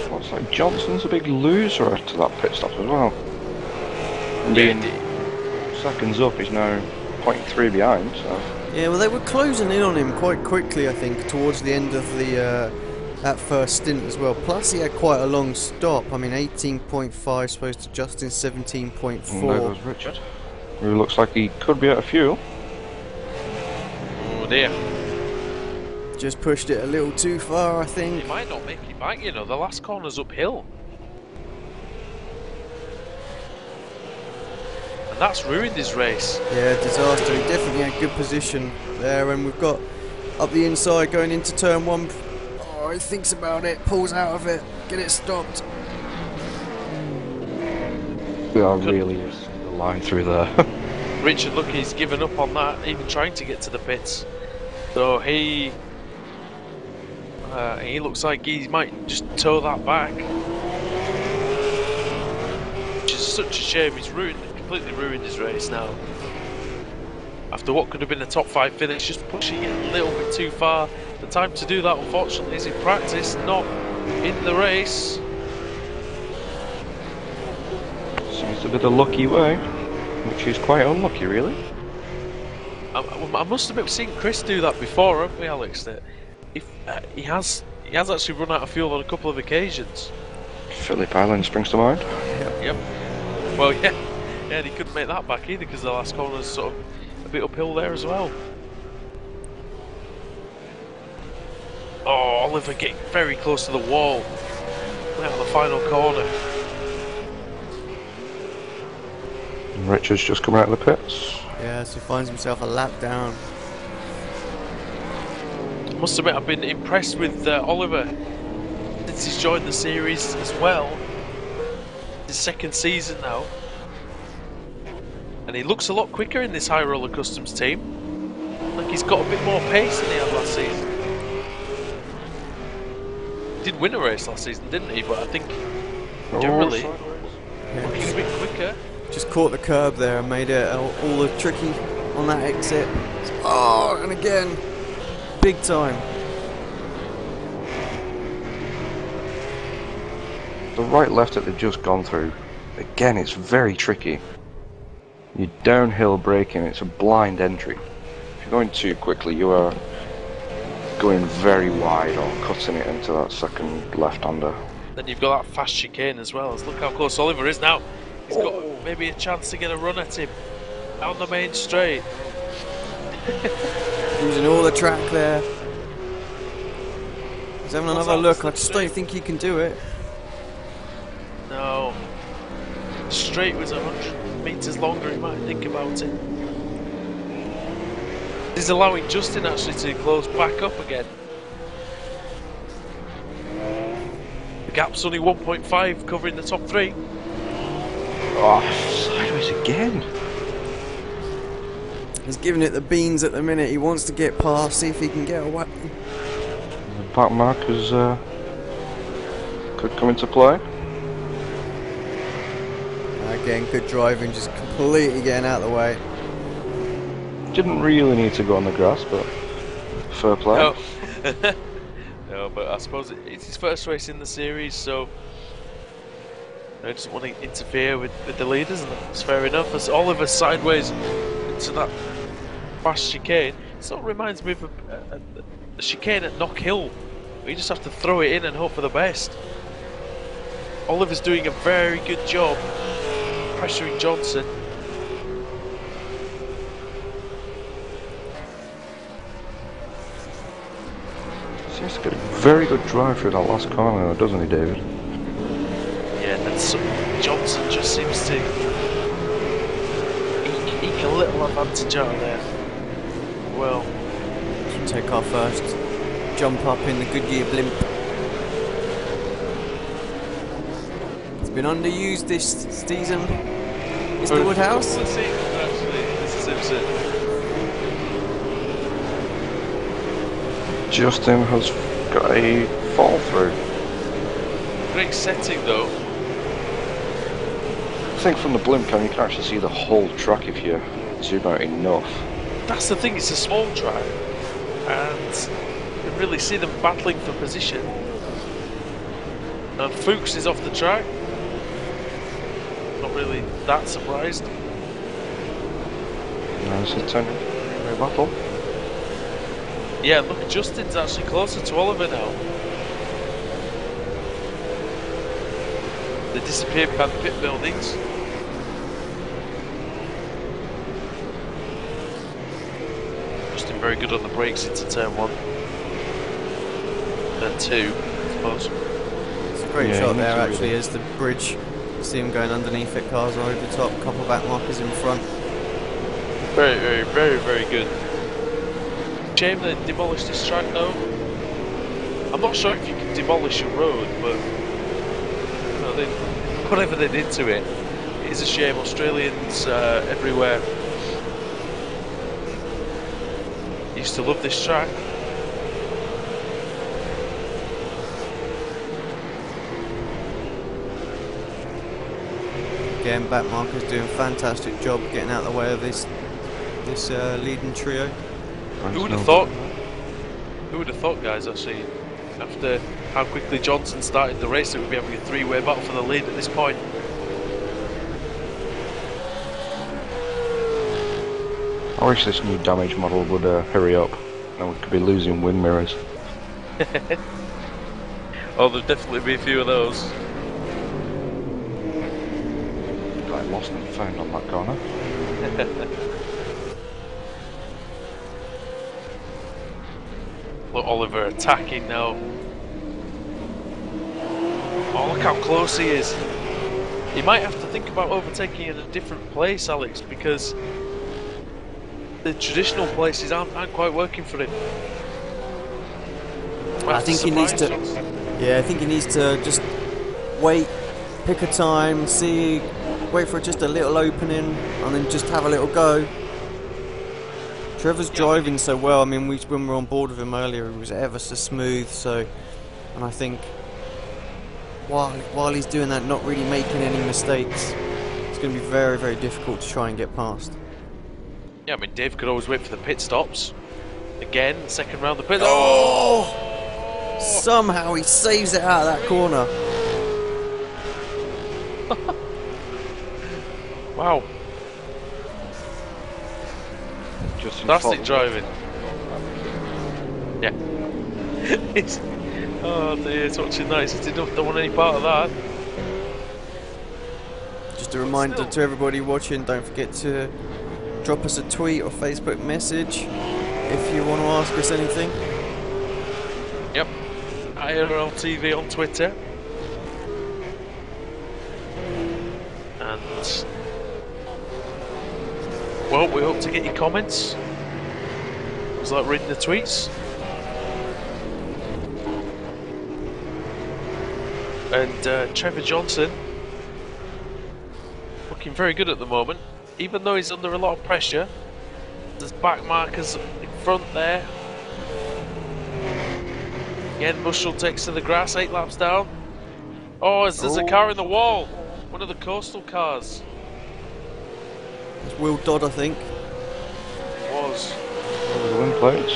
Looks like Johnson's a big loser to that pit stop as well. Yeah, Seconds up, he's now 0.3 behind, so... Yeah, well they were closing in on him quite quickly, I think, towards the end of the that first stint as well. Plus he had quite a long stop. I mean 18.5 supposed to Justin 17.4. There goes Richard, who looks like he could be out of fuel. Oh dear. Just pushed it a little too far, I think. He might not make it back, you know, the last corner's uphill. And that's ruined his race. Yeah, disaster. He definitely had good position there, and we've got up the inside going into turn one. Oh, he thinks about it, pulls out of it, get it stopped. Yeah, really is the line through there. Richard, look, he's given up on that, even trying to get to the pits. So he looks like he might just tow that back. Which is such a shame. He's completely ruined his race now. After what could have been a top 5 finish, just pushing it a little bit too far. The time to do that, unfortunately, is in practice, not in the race. Seems to be the lucky way, which is quite unlucky, really. I must admit, we've seen Chris do that before, haven't we, Alex? That if he has actually run out of fuel on a couple of occasions. Phillip Island springs to mind. Yep. Well, yeah, and he couldn't make that back either because the last corner's sort of a bit uphill there as well. Oh, Oliver getting very close to the wall. Out of the final corner. And Richard's just come out of the pits. Yeah, so he finds himself a lap down. I must admit, I've been impressed with Oliver since he's joined the series as well. His second season now. And he looks a lot quicker in this High Roller Customs team. Like he's got a bit more pace than he had last season. He did win a race last season, didn't he? But I think generally looking a bit quicker. Just caught the curb there and made it all the tricky on that exit. Oh, and again, big time. The right left that they've just gone through, again, it's very tricky. You're downhill braking, it's a blind entry. If you're going too quickly, you are going very wide or cutting it into that second left-hander. Then you've got that fast chicane as well. Look how close Oliver is now. He's got maybe a chance to get a run at him down the main straight. Using all the track there. He's having another look. I just don't think he can do it. No. Straight was 100 metres longer, he might think about it. He's allowing Justin actually to close back up again. The gap's only 1.5 covering the top 3. Oh, sideways again. He's giving it the beans at the minute. He wants to get past, see if he can get away. The back markers could come into play. Again, good driving, just completely getting out of the way. Didn't really need to go on the grass, but fair play. No. No, but I suppose it's his first race in the series, so I just want to interfere with the leaders, and that's fair enough. As Oliver sideways into that fast chicane, it sort of reminds me of a chicane at Knock Hill, where you just have to throw it in and hope for the best. Oliver's doing a very good job pressuring Johnson. Seems to get a very good drive through that last corner, doesn't he, David? Yeah, and Johnson just seems to eke a little advantage out of there. Well, Should take our first jump up in the Goodyear blimp. It's been underused this season. Mr. Woodhouse? Let's see, actually, this is it. Justin has got a fall through. Great setting though. I think from the blimp cam you can actually see the whole track if you zoom out enough. That's the thing, it's a small track, and you can really see them battling for position. And Fuchs is off the track. Not really that surprised. Now this is turning into a battle. Yeah, look, Justin's actually closer to Oliver now. They disappeared behind the pit buildings. Justin very good on the brakes into turn 1. Turn 2, I suppose. It's a great shot there actually as the bridge. You see him going underneath it, cars are over the top, couple of back markers in front. Very good. Shame they demolished this track though. I'm not sure if you can demolish a road, but you know, whatever they did to it, it is a shame. Australians everywhere used to love this track. Again, back markers doing a fantastic job getting out of the way of this leading trio. Who would have thought? Who would have thought, guys? Actually, after how quickly Johnson started the race, that we'd be having a three-way battle for the lead at this point. I wish this new damage model would hurry up, and we could be losing wind mirrors. Oh, there'll definitely be a few of those. Got lost and found on that corner. Look, Oliver attacking now. Oh, look how close he is. He might have to think about overtaking in a different place, Alex, because the traditional places aren't quite working for him. I think he needs to. Yeah, I think he needs to just wait, pick a time, wait for just a little opening, and then just have a little go. Trevor's driving so well. I mean, when we were on board with him earlier, he was ever so smooth. And I think while he's doing that, not really making any mistakes, it's going to be very, very difficult to try and get past. Yeah, I mean, Dave could always wait for the pit stops. Again, second round the pit. Oh! Somehow he saves it out of that corner. Wow. Fantastic driving. Yeah. Oh dear, it's watching that. He don't want any part of that. Just a reminder to everybody watching, don't forget to drop us a tweet or Facebook message if you want to ask us anything. Yep. ARLTV on Twitter. And well, we hope to get your comments. It was like reading the tweets. And Trevor Johnson looking very good at the moment, even though he's under a lot of pressure. There's back markers in front there. Again, Bushell takes to the grass, 8 laps down. Oh, there's a car in the wall. One of the coastal cars. It's Will Dodd, I think. It was. Over the wind plates.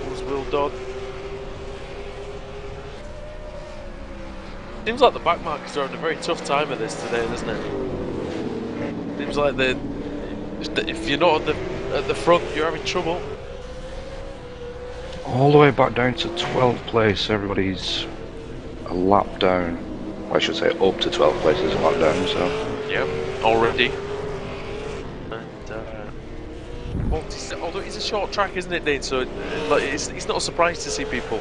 It was Will Dodd. Seems like the backmarkers are having a very tough time of this today, doesn't it? Seems like if you're not at the front, you're having trouble. All the way back down to 12th place, everybody's a lap down. Well, I should say up to 12th place is a lap down, so... Yeah, already. And, although it's a short track, isn't it, Dean? So it's not a surprise to see people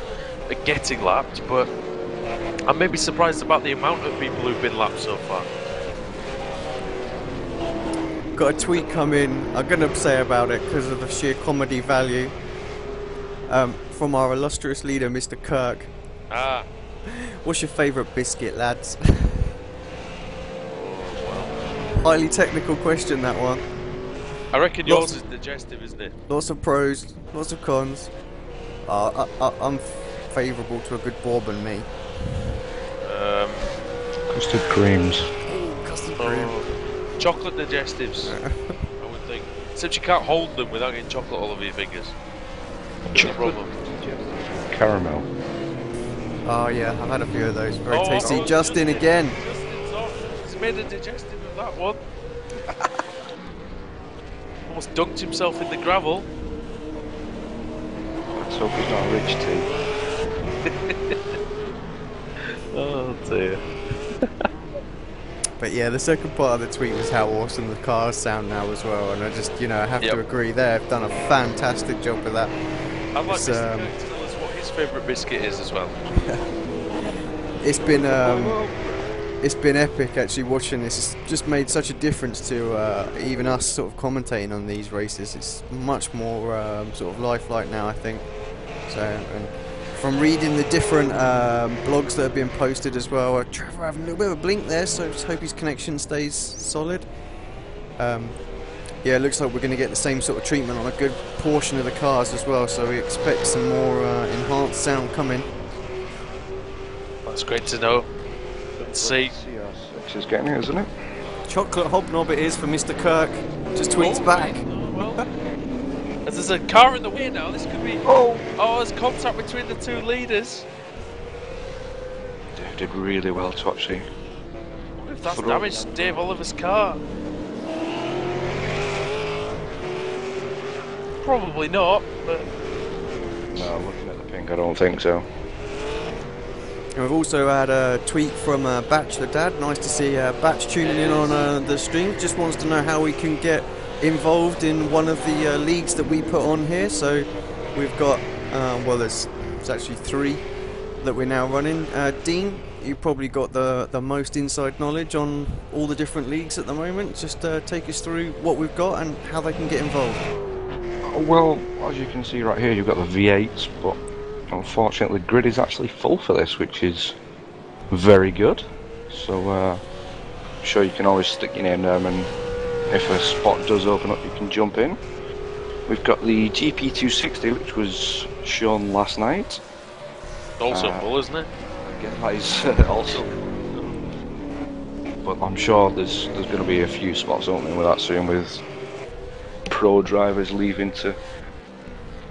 getting lapped, but I'm maybe surprised about the amount of people who've been lapped so far. Got a tweet come in, I'm going to say about it because of the sheer comedy value, from our illustrious leader, Mr. Kirk. Ah. What's your favourite biscuit, lads? Highly technical question, that one. I reckon yours is digestive, isn't it? Lots of pros, lots of cons. I'm favourable to a good bourbon, me. Custard creams. Oh, custard cream. Chocolate digestives, I would think. Except you can't hold them without getting chocolate all over your fingers. Chocolate caramel. Oh yeah, I've had a few of those. Very tasty. Oh, Justin again. Justin's off. He's made a digestive of that one. Almost dunked himself in the gravel. Let's hope he's not a rich tea. Oh dear. But yeah, the second part of the tweet was how awesome the cars sound now as well, and I just, I have to agree. They've done a fantastic job with that. I'd like Mr. Kirk to tell us what his favourite biscuit is as well. It's been epic actually watching this. It's just made such a difference to even us sort of commentating on these races. It's much more sort of lifelike now, I think. So, and from reading the different blogs that have been posted as well, Trevor having a little bit of a blink there, so just hope his connection stays solid. Yeah, it looks like we're going to get the same sort of treatment on a good portion of the cars as well, so we expect some more enhanced sound coming. That's great to know. Let's see. CR6 is getting it, isn't it? Chocolate hobnob it is for Mr. Kirk. Just tweets back. Well, as there's a car in the way now, this could be... Oh, there's contact between the two leaders. Dave did really well to actually... What if that's damaged Dave Oliver's car? Probably not, but... No, looking at the pink, I don't think so. And we've also had a tweet from Batch the Dad. Nice to see Batch tuning in on the stream. Just wants to know how we can get involved in one of the leagues that we put on here. So we've got, well, there's actually 3 that we're now running. Dean, you probably got the most inside knowledge on all the different leagues at the moment. Just take us through what we've got and how they can get involved. Well, as you can see right here, you've got the V8s, but unfortunately the grid is actually full for this, which is very good. So I'm sure you can always stick your name down, and if a spot does open up you can jump in. We've got the GP260, which was shown last night. Also full, isn't it? Again, that is also, but I'm sure there's going to be a few spots opening with that soon, with pro drivers leaving to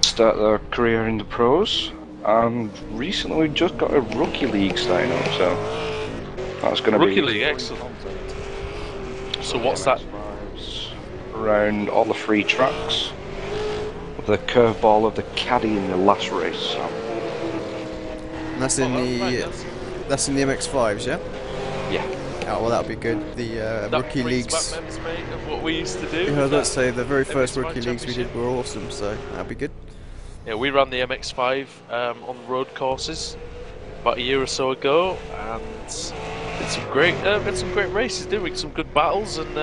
start their career in the pros. And recently we just got a rookie league starting up, so that's going to be rookie league, excellent. So what's that? Around all the free tracks, the curveball of the caddy in the last race. And that's in that's in the MX-5s, yeah? Yeah. Oh, well, that'll be good. The rookie leagues. Memories, mate, of what we used to do. Yeah, let's say the very first rookie leagues we did were awesome, so that'll be good. Yeah, we ran the MX-5 on road courses about a year or so ago, and had some great races, didn't we? Some good battles, and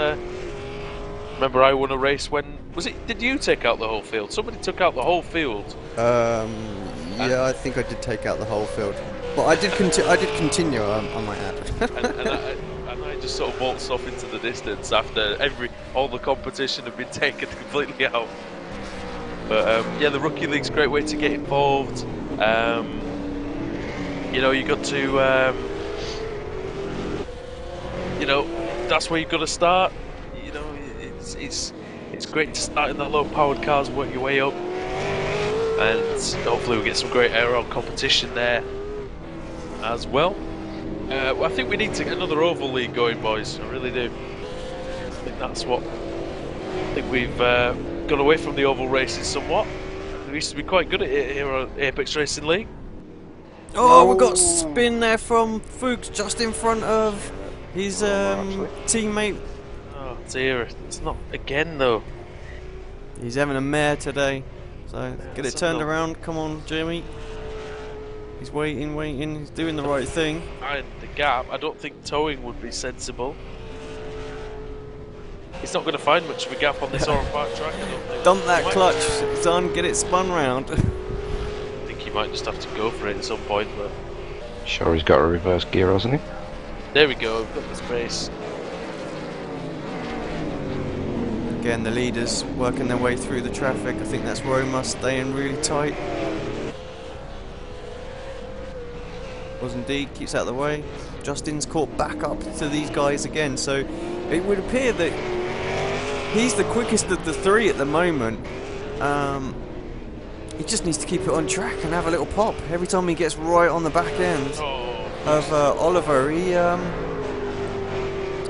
remember I won a race when did you take out the whole field? Somebody took out the whole field. Yeah, I think I did take out the whole field, but I did continue. I might add. and I just sort of waltzed off into the distance after all the competition had been taken completely out. But yeah, the rookie league's a great way to get involved. You know, you got to, you know, that's where you've got to start. You know, it's great to start in the low-powered cars, work your way up, and hopefully we'll get some great aero competition there as well. Well, I think we need to get another oval league going, boys. I really do. I think that's what. I think we've gone away from the oval races somewhat. We used to be quite good at it here on Apex Racing League. Oh, we got spin there from Fuchs just in front of his teammate. Oh dear, it's not again though. He's having a mare today, so get it turned around. Come on, Jimmy. He's waiting. He's doing the right thing. And the gap, I don't think towing would be sensible. He's not going to find much of a gap on this Oran Park track, I don't think. Dump that clutch, son, get it spun round. I think he might just have to go for it at some point, but... Sure, he's got a reverse gear, hasn't he? There we go, we've got the space. Again, the leaders working their way through the traffic. I think that's Roma staying really tight. Indeed, keeps out of the way. Justin's caught back up to these guys again, so it would appear that he's the quickest of the three at the moment. He just needs to keep it on track and have a little pop. Every time he gets right on the back end of Oliver,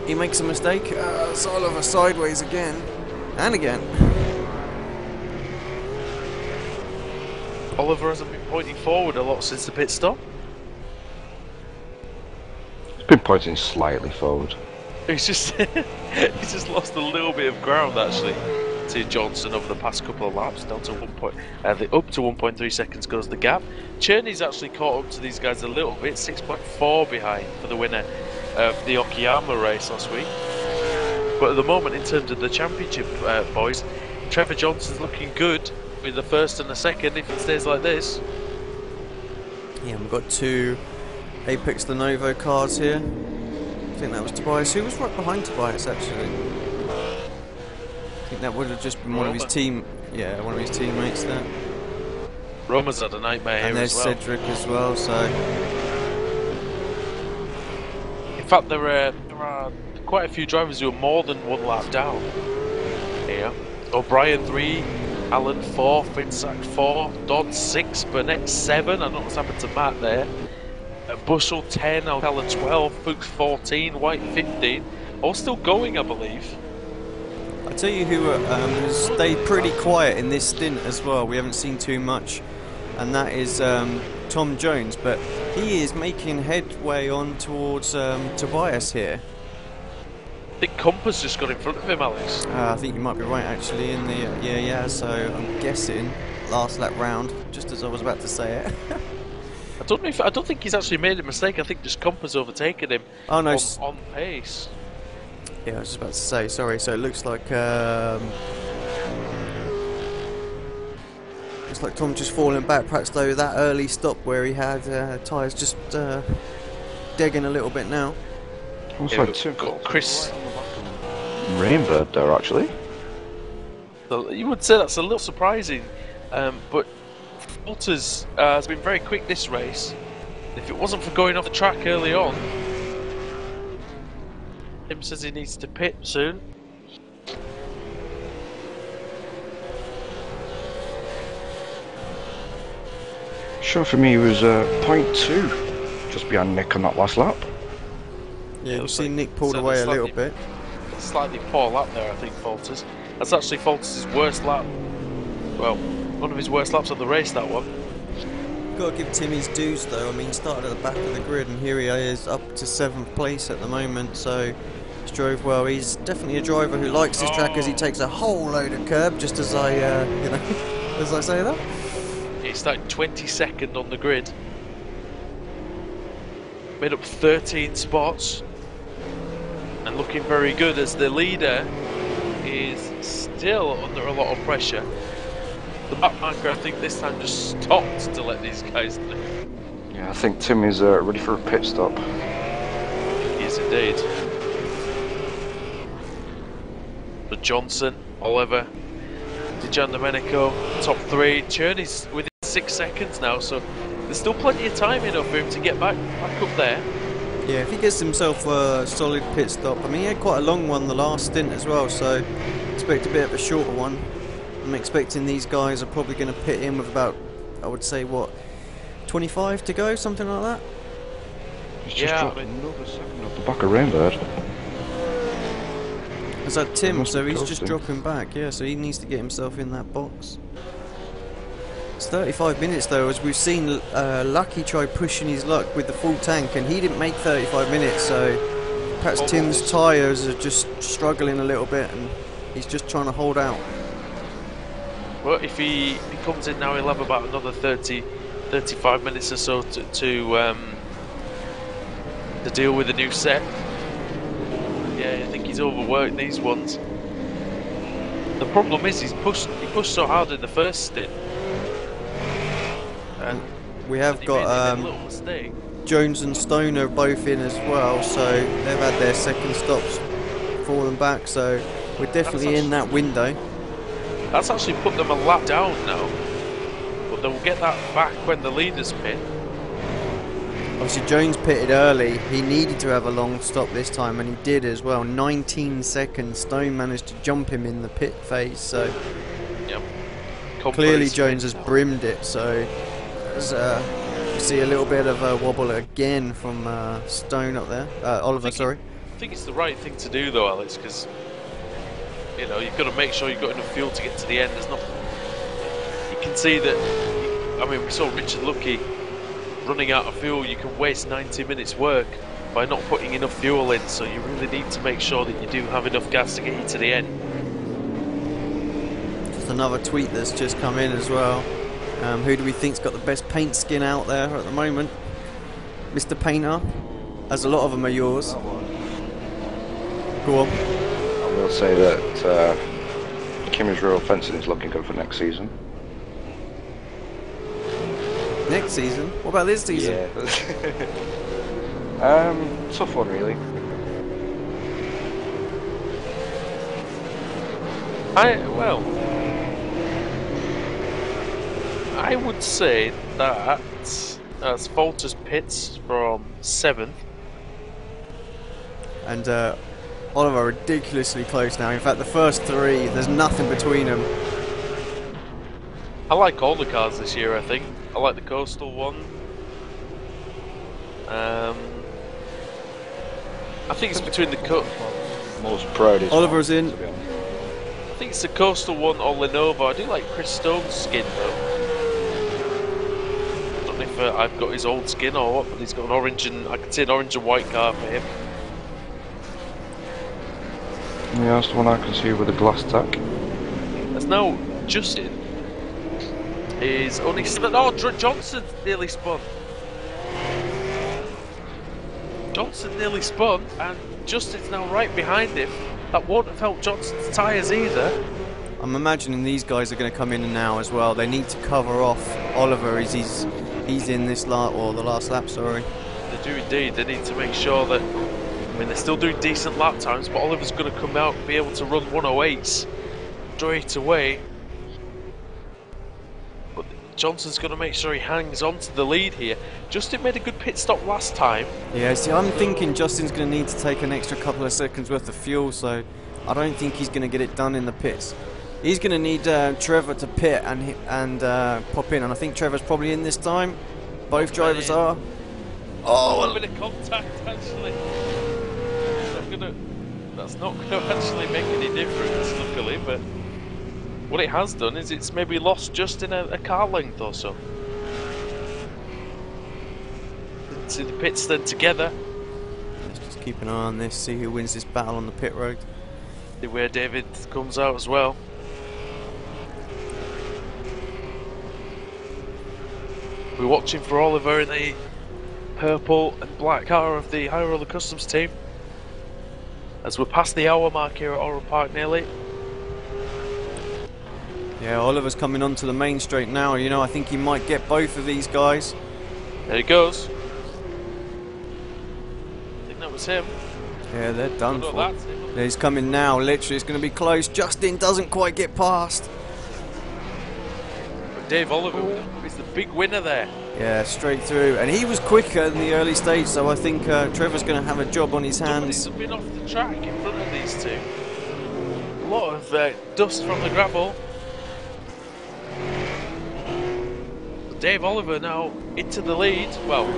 he makes a mistake. It's Oliver sideways again and again. Oliver hasn't been pointing forward a lot since the pit stop. Been pointing slightly forward. He's just lost a little bit of ground actually to Johnson over the past couple of laps. Down to up to 1.3 seconds goes the gap. Cherney's actually caught up to these guys a little bit, 6.4 behind for the winner of the Okayama race last week. But at the moment, in terms of the championship, boys, Trevor Johnson's looking good with the first and the second if it stays like this. Yeah, we've got two Apex Lenovo cars here. I think that was Tobias. Who was right behind Tobias actually? I think that would have just been one of his teammates there. Roma's had a nightmare here as well. And there's Cedric as well, so... In fact, there are quite a few drivers who are more than one lap down here. O'Brien 3, Allen 4, Finsack 4, Dodd 6, Burnett 7. I don't know what's happened to Matt there. Bushell 10, Alcala 12, Fuchs 14, White 15. All still going, I believe. I'll tell you who has stayed pretty quiet in this stint as well. We haven't seen too much, and that is Tom Jones, but he is making headway on towards Tobias here. I think Compass just got in front of him, Alex. I think you might be right actually. In the so I'm guessing last lap round, just as I was about to say it. I don't think he's actually made a mistake. I think just Compass overtaken him. Oh no, on pace. Yeah, I was just about to say. Sorry. So it looks like Tom just falling back. Perhaps though that early stop where he had tyres just digging a little bit now. Also, got Chris Rainbird there actually. So you would say that's a little surprising, but Walters has been very quick this race. If it wasn't for going off the track early on, Tim says he needs to pit soon. Sure, for me, he was 0.2 just behind Nick on that last lap. Yeah, you see Nick pulled away a little bit. Slightly poor lap there, I think, Walters. That's actually Walters' worst lap. Well, one of his worst laps of the race, that one. Got to give Tim his dues though. I mean, he started at the back of the grid and here he is up to 7th place at the moment, so he's drove well. He's definitely a driver who likes this track as he takes a whole load of curb, just as I, as I say that. He started 22nd on the grid. Made up 13 spots and looking very good as the leader is still under a lot of pressure. The back marker, I think this time just stopped to let these guys through. Yeah, I think Tim is ready for a pit stop. He is indeed. But Johnson, Oliver, Di Giandomenico, top 3. Cherney's within 6 seconds now, so there's still plenty of time enough for him to get back up there. Yeah, if he gets himself a solid pit stop. I mean, he had quite a long one the last stint as well, so expect a bit of a shorter one. I'm expecting these guys are probably going to pit in with about, I would say, what, 25 to go, something like that? He's just dropped another second off the back of Rainbird. Is that Tim? Must So be he's just coasting. dropping back, yeah, so he needs to get himself in that box. It's 35 minutes though, as we've seen Lucky try pushing his luck with the full tank and he didn't make 35 minutes, so perhaps Tim's tyres are just struggling a little bit and he's just trying to hold out. Well, if he comes in now, he'll have about another 35 minutes or so to deal with the new set. Yeah, I think he's overworked these ones. The problem is he pushed so hard in the first stint. And we have he got made a little mistake. Jones and Stoner both in as well, so they've had their second stops falling back, so we're definitely in that window. That's actually put them a lap down now, but they'll get that back when the leaders pit. Obviously Jones pitted early, he needed to have a long stop this time and he did as well. 19 seconds, Stone managed to jump him in the pit phase, so Yep. clearly Jones has brimmed it, so there's, you see a little bit of a wobble again from Stone up there, Oliver, sorry. I think it's the right thing to do though, Alex, because you know you've got to make sure you've got enough fuel to get to the end. There's not. You can see that. I mean, we saw Richard Lucky running out of fuel. You can waste 90 minutes work by not putting enough fuel in. So you really need to make sure that you do have enough gas to get you to the end. Just another tweet that's just come in as well. Who do we think's got the best paint skin out there at the moment? Mr. Painter, as a lot of them are yours. Go on. I will say that Kimmy's Royal Fencing is looking good for next season. Next season? What about this season? Yeah. Tough one, really. I would say that as Falters pits from 7th. And Oliver ridiculously close now. In fact, the first three, there's nothing between them. I like all the cars this year, I think. I like the coastal one. I think it's between the Most proud is Oliver's in. to be honest. I think it's the coastal one or Lenovo. I do like Chris Stone's skin though. I don't know if I've got his old skin or what, but he's got an orange and I can see an orange and white car for him. Yeah, that's the one I can see with the glass tack. There's no Justin is only Johnson nearly spun. Johnson nearly spun, and Justin's now right behind him. That won't have helped Johnson's tyres either. I'm imagining these guys are going to come in now as well. They need to cover off Oliver as he's in this the last lap, sorry. They do indeed. They need to make sure that. I mean, they're still doing decent lap times, but Oliver's going to come out and be able to run 108s straight away. But Johnson's going to make sure he hangs on to the lead here. Justin made a good pit stop last time. Yeah, see, I'm thinking Justin's going to need to take an extra couple of seconds worth of fuel, so I don't think he's going to get it done in the pits. He's going to need Trevor to pit and pop in, and I think Trevor's probably in this time. Both drivers are. Oh, a bit of contact actually. That's not going to actually make any difference, luckily, but what it has done is it's maybe lost Justin a car length or so. See the pits then together. Let's just keep an eye on this, see who wins this battle on the pit road. See where David comes out as well. We're watching for Oliver in the purple and black car of the High Roller Customs team. As we're past the hour mark here at Oran Park nearly. Yeah, Oliver's coming onto the main straight now. You know, I think he might get both of these guys. There he goes. I think that was him. Yeah, they're done Oh, no, for. that's him. He's coming now, literally, it's going to be close. Justin doesn't quite get past. But Dave Oliver is the big winner there. Yeah, straight through. And he was quicker in the early stage, so I think Trevor's going to have a job on his hands. Somebody's been off the track in front of these two. A lot of dust from the gravel. Dave Oliver now into the lead. Well,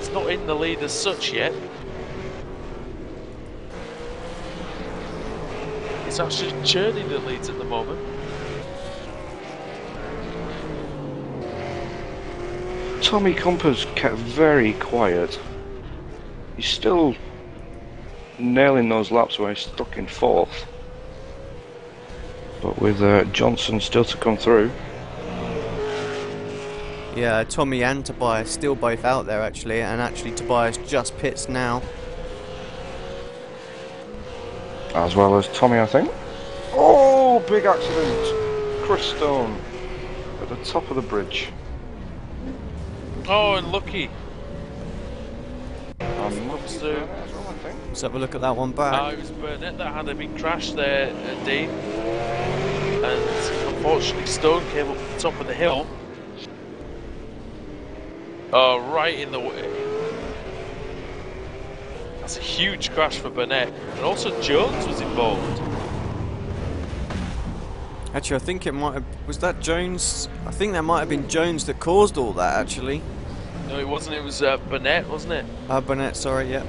He's not in the lead as such yet. It's actually Cherney that leads at the moment. Tommy Compass kept very quiet. He's still nailing those laps where he's stuck in 4th. But with Johnson still to come through. Yeah, Tommy and Tobias still both out there actually, and actually Tobias just pits now. As well as Tommy, I think. Oh, big accident! Chris Stone at the top of the bridge. Oh, and lucky. And Comes Lucky through. Burnett as well, I think. Let's have a look at that one back. It was Burnett that had a big crash there, Dean. And unfortunately, Stone came up the top of the hill. Oh, right in the way. That's a huge crash for Burnett. And also Jones was involved. Actually, I think it might have... Was that Jones? I think that might have been Jones that caused all that, actually. No, it wasn't. It was Burnett, wasn't it? Burnett, sorry, yeah.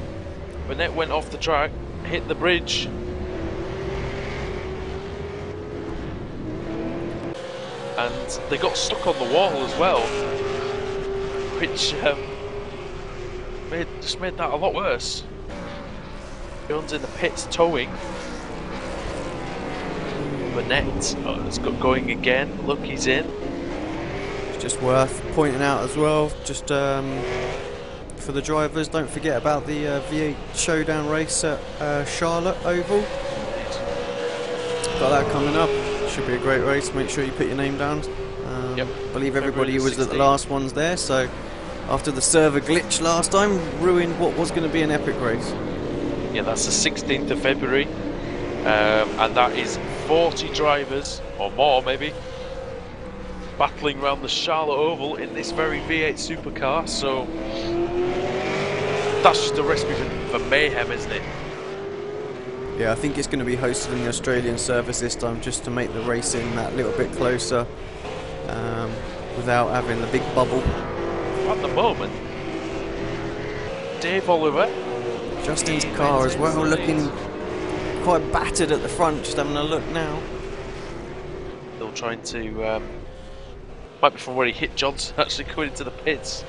Burnett went off the track, hit the bridge. And they got stuck on the wall as well. Which just made that a lot worse. Jones in the pits towing. Burnett has got going again. Look, he's in. It's just worth pointing out as well, just for the drivers, don't forget about the V8 Showdown race at Charlotte Oval. Got that coming up. Should be a great race. Make sure you put your name down. Yep. I believe everybody February was at the 16th. last ones there, so after the server glitch last time, ruined what was going to be an epic race. Yeah, that's the 16th of February. And that is 40 drivers, or more maybe, battling around the Charlotte Oval in this very V8 supercar, so that's just a recipe for mayhem, isn't it? Yeah, I think it's going to be hosted in the Australian service this time, just to make the racing that little bit closer, without having the big bubble. At the moment, Dave Oliver, Justin's car as well, looking quite battered at the front, just having a look now. still trying to, might be from where he hit Johnson, actually going into the pits.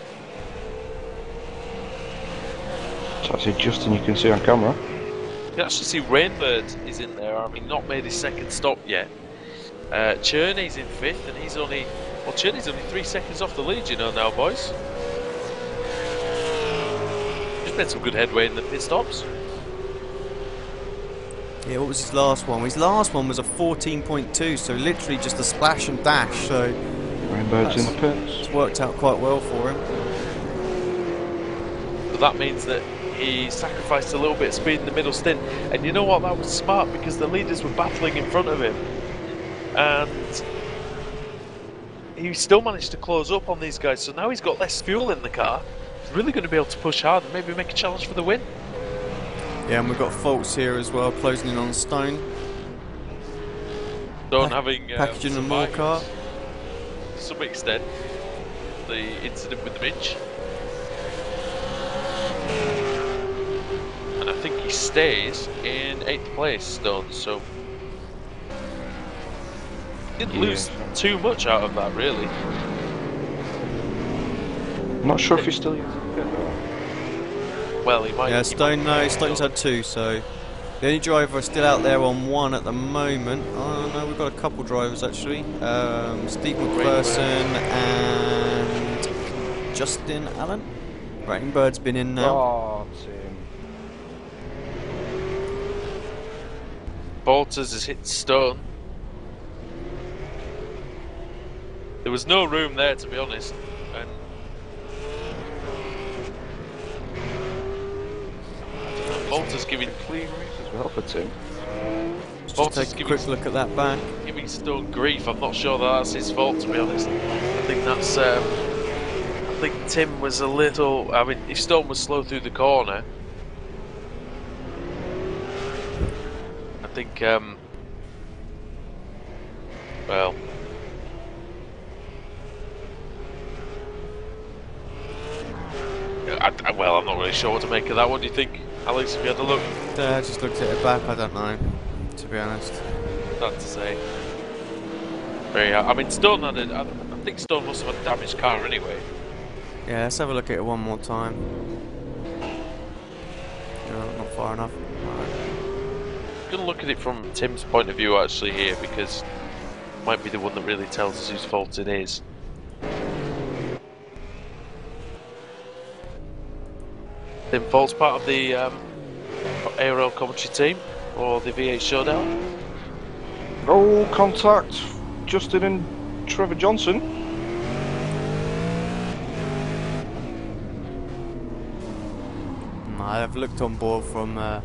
So actually Justin you can see on camera. You can actually see Rainbird is in there. I mean, not made his second stop yet. Cherney's in 5th, and he's only... Well, Cherney's only 3 seconds off the lead, you know, now, boys. Just made some good headway in the pit stops. Yeah, what was his last one? His last one was a 14.2, so literally just a splash and dash, so... Rainbird's in the pits. It's worked out quite well for him. But that means that he sacrificed a little bit of speed in the middle stint. And you know what? That was smart, because the leaders were battling in front of him. And he still managed to close up on these guys, so now he's got less fuel in the car. He's really going to be able to push hard and maybe make a challenge for the win. Yeah, and we've got faults here as well, closing in on Stone. Stone having packaging and more survived car. to some extent the incident with the Mitch. And I think he stays in 8th place, Stone, so didn't lose too much out of that, really. I'm not sure if he's still using the pit though. Well, he might. Yeah, he Stone, might- no, Stone's had 2, so... The only driver still out there on 1 at the moment. Oh no, we've got a couple drivers actually. Steve McPherson and Justin Allen. Rainbird's been in now. Oh, Tim. Bolters has hit Stone. There was no room there, to be honest. And Bolters giving Clean race as well for Tim. Let's just Bolters take a giving, quick look at that back. giving Stone grief. I'm not sure that that's his fault, to be honest. I think that's. I think Tim was a little. I mean, if Stone was slow through the corner, I think. Well. Well, I'm not really sure what to make of that. What do you think, Alex? Have you had a look? I just looked at it back, I don't know, to be honest. Hard to say. Very hard. I mean, Stone had I think Stone must have had a damaged car anyway. Yeah, let's have a look at it one more time. No, not far enough. I'm going to look at it from Tim's point of view actually here, because it might be the one that really tells us whose fault it is. Tim Fault's part of the ARL commentary team, or the V8 Showdown. No contact, Justin and Trevor Johnson. I've looked on board from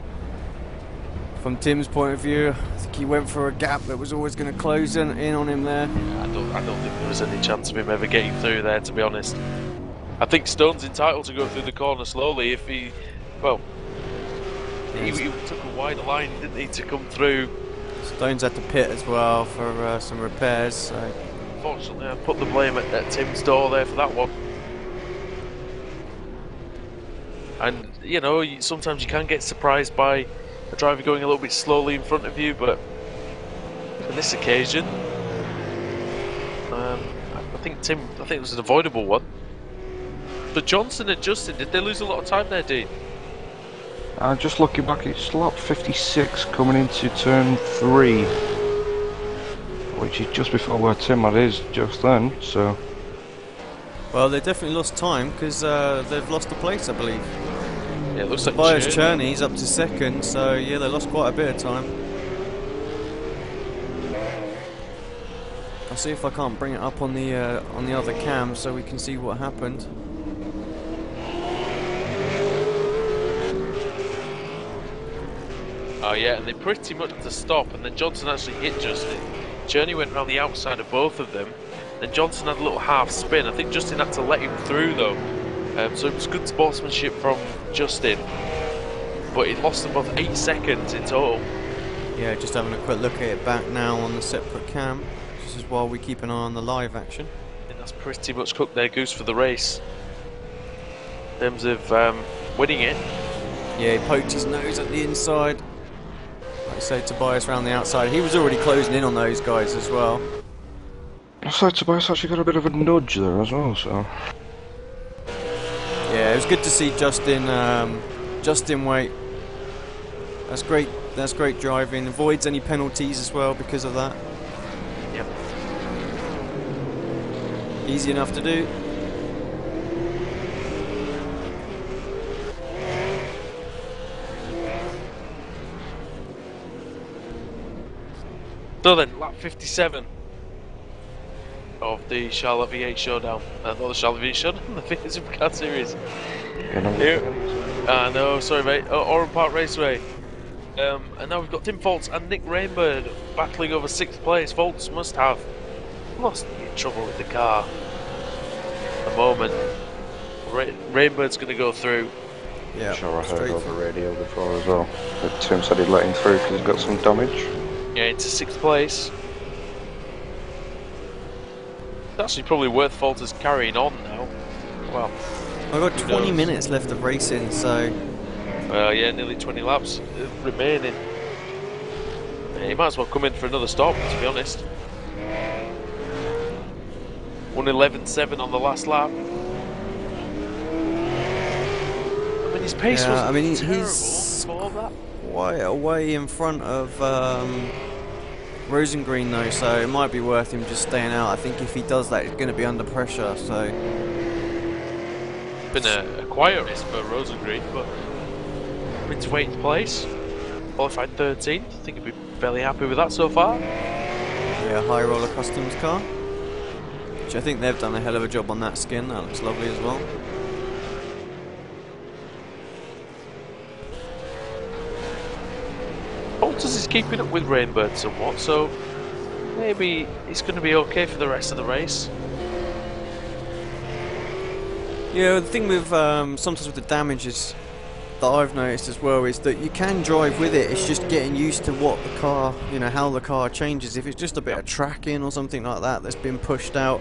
Tim's point of view. I think he went for a gap that was always going to close in on him there. I don't think there was any chance of him ever getting through there, to be honest. I think Stone's entitled to go through the corner slowly if he, well, he took a wider line, didn't he, to come through. Stone's had to pit as well for some repairs. So. Unfortunately, I put the blame at Tim's door there for that one. And, you know, sometimes you can get surprised by a driver going a little bit slowly in front of you, but on this occasion, I think it was an avoidable one. But Johnson and Justin, did they lose a lot of time there, Dean? Just looking back, it's lap 56 coming into turn 3, which is just before where Tim had is just then, so... Well, they definitely lost time because they've lost the place, I believe. Yeah, it looks like Tobias Cherney's up to second, so yeah, they lost quite a bit of time. I'll see if I can't bring it up on the other cam so we can see what happened. Oh yeah, and they pretty much had to stop, and then Johnson actually hit Justin. Cherney went around the outside of both of them. Then Johnson had a little half spin. I think Justin had to let him through though. So it was good sportsmanship from Justin. But it lost them both 8 seconds in total. Yeah, just having a quick look at it back now on the separate cam. This is while we keep an eye on the live action. And that's pretty much cooked their goose for the race. In terms of winning it. Yeah, he poked his nose at the inside. Like I say, Tobias around the outside. He was already closing in on those guys as well. So Tobias actually got a bit of a nudge there as well, so... Yeah, it was good to see Justin wait. That's great. That's great driving. Avoids any penalties as well because of that. Yep. Easy enough to do. So then, lap 57 of the Charlotte V8 Showdown. Not the Charlotte V8 Showdown, the V8 SuperCars series. No, sorry mate, Oran Park Raceway. And now we've got Tim Faults and Nick Rainbird battling over 6th place. Faults must have lost trouble with the car at the moment. Rainbird's going to go through. Yeah, I'm sure I heard over the radio before as well. But Tim said he'd let him through because he's got some damage. Yeah, into 6th place. It's actually probably worth Faulters carrying on now. Well, I've got 20 minutes left of racing, so... yeah, nearly 20 laps remaining. Yeah, you might as well come in for another stop, to be honest. 1:11.7 on the last lap. I mean, his pace was terrible before that. Quite away in front of Rosengreen though, so it might be worth him just staying out. I think if he does that, he's going to be under pressure. So been a quiet race for Rosengreen, but been to 8th place, qualified 13th. I think he'd be fairly happy with that so far. Yeah, High Roller Customs car, which I think they've done a hell of a job on that skin. That looks lovely as well. Bolters is keeping up with Rainbird somewhat, so maybe it's going to be okay for the rest of the race. Yeah, the thing with sometimes with the damages that I've noticed as well is that you can drive with it. It's just getting used to what the car, you know, how the car changes. If it's just a bit of tracking or something like that that's been pushed out,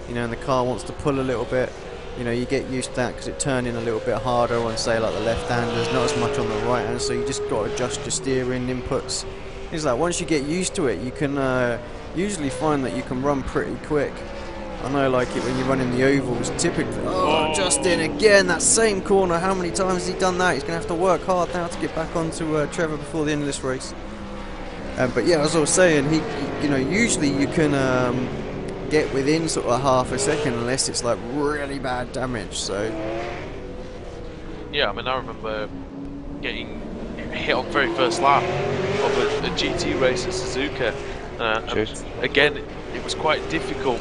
you know, and the car wants to pull a little bit, you know, you get used to that because it turned in a little bit harder on, say, like the left-handers, not as much on the right-hand, so you just got to adjust your steering inputs. It's like once you get used to it, you can usually find that you can run pretty quick. I know, like when you run in the ovals, typically, Justin again, that same corner, how many times has he done that? He's going to have to work hard now to get back onto Trevor before the end of this race. But yeah, as I was saying, you know, usually you can get within sort of half a second unless it's like really bad damage. So yeah, I mean, I remember getting hit on the very first lap of a GT race at Suzuka. And again, it was quite difficult.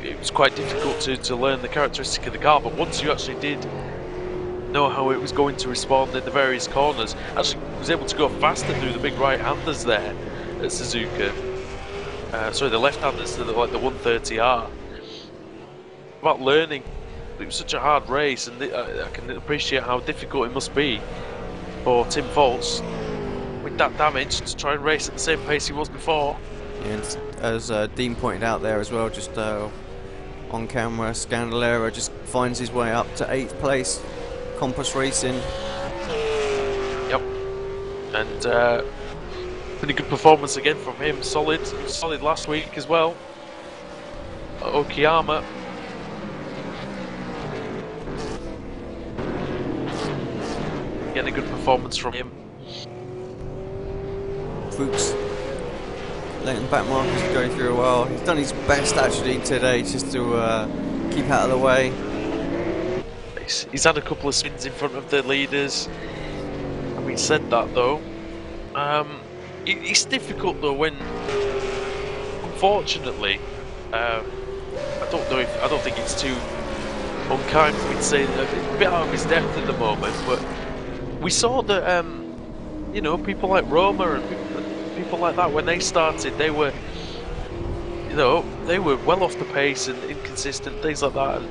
It was quite difficult to learn the characteristic of the car, but once you actually did know how it was going to respond in the various corners, actually was able to go faster through the big right-handers there at Suzuka. Sorry, the left-handers, like the 130R. About learning, it was such a hard race, and I can appreciate how difficult it must be for Tim Foltz with that damage to try and race at the same pace he was before. and as Dean pointed out there as well, just on camera, Scandalera just finds his way up to 8th place. Compass Racing. Yep. And pretty good performance again from him. Solid last week as well. Okiyama. Again, a good performance from him. Fuchs letting back markers go through well. He's done his best actually today just to keep out of the way. He's had a couple of spins in front of the leaders. Having said that though, it's difficult though when, unfortunately, I don't think it's too unkind for me to say that it's a bit out of his depth at the moment, but we saw that you know, people like Roma and people like that, when they started, they were, you know, they were well off the pace and inconsistent, things like that. And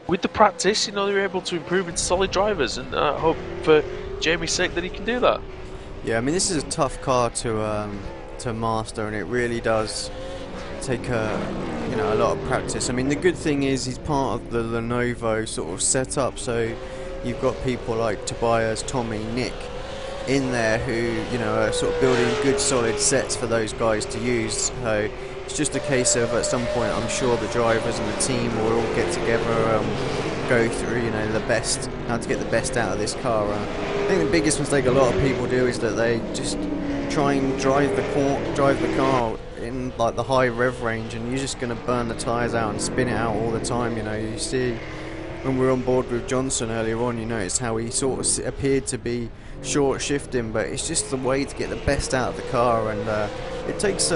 with the practice, you know, they were able to improve into solid drivers, and I hope for Jamie's sake that he can do that. Yeah, I mean, this is a tough car to master, and it really does take a lot of practice. I mean, the good thing is he's part of the Lenovo sort of setup, so you've got people like Tobias, Tommy, Nick in there who, you know, are sort of building good solid sets for those guys to use. So it's just a case of, at some point, I'm sure the drivers and the team will all get together, go through, you know, how to get the best out of this car. I think the biggest mistake a lot of people do is that they just try and drive the car in like the high rev range, and you're just going to burn the tyres out and spin it out all the time. You know, you see when we were on board with Johnson earlier on, you noticed how he sort of appeared to be short shifting, but it's just the way to get the best out of the car, and it takes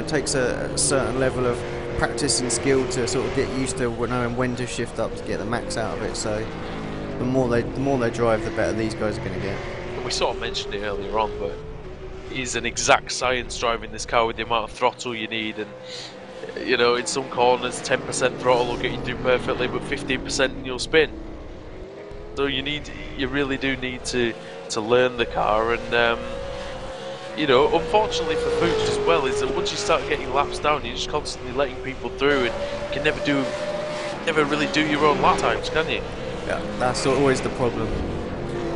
takes a certain level of practice and skill to sort of get used to knowing when to shift up to get the max out of it. So the more they drive, the better these guys are going to get. We sort of mentioned it earlier on, but it's an exact science driving this car with the amount of throttle you need, and you know, in some corners 10% throttle will get you through perfectly, but 15% you'll spin. So you really do need to learn the car, and you know, unfortunately for Fuchs as well, is that once you start getting laps down, you're just constantly letting people through, and you can never really do your own lap times, can you? Yeah, that's always the problem.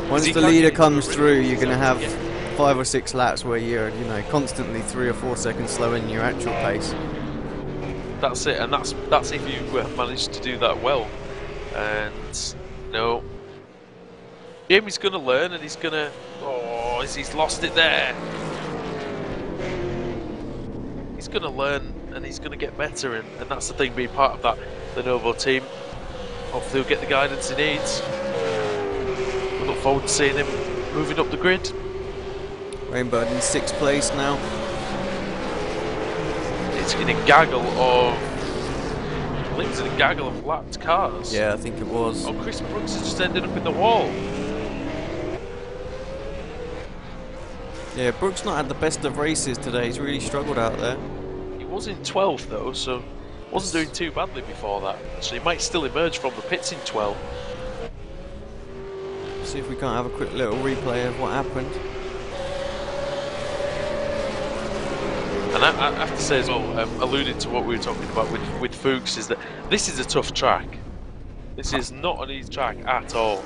Once the leader comes through, you're going to have 5 or 6 laps where you're, you know, constantly 3 or 4 seconds slower than your actual pace. That's it, and that's if you manage to do that well. And you know, Jamie's going to learn, and he's going to. Oh, he's lost it there. He's going to learn, and he's going to get better, and that's the thing, being part of that Lenovo team. Hopefully he'll get the guidance he needs. We look forward to seeing him moving up the grid. Rainbird in 6th place now. It's in a gaggle of... I believe it's in a gaggle of lapped cars. Yeah, I think it was. Oh, Chris Brooks has just ended up in the wall. Yeah, Brooks not had the best of races today. He's really struggled out there. He was in 12th though, so wasn't doing too badly before that. So he might still emerge from the pits in 12th. See if we can't have a quick little replay of what happened. And I have to say as well, alluding to what we were talking about with Fuchs, is that this is a tough track. This is not an easy track at all.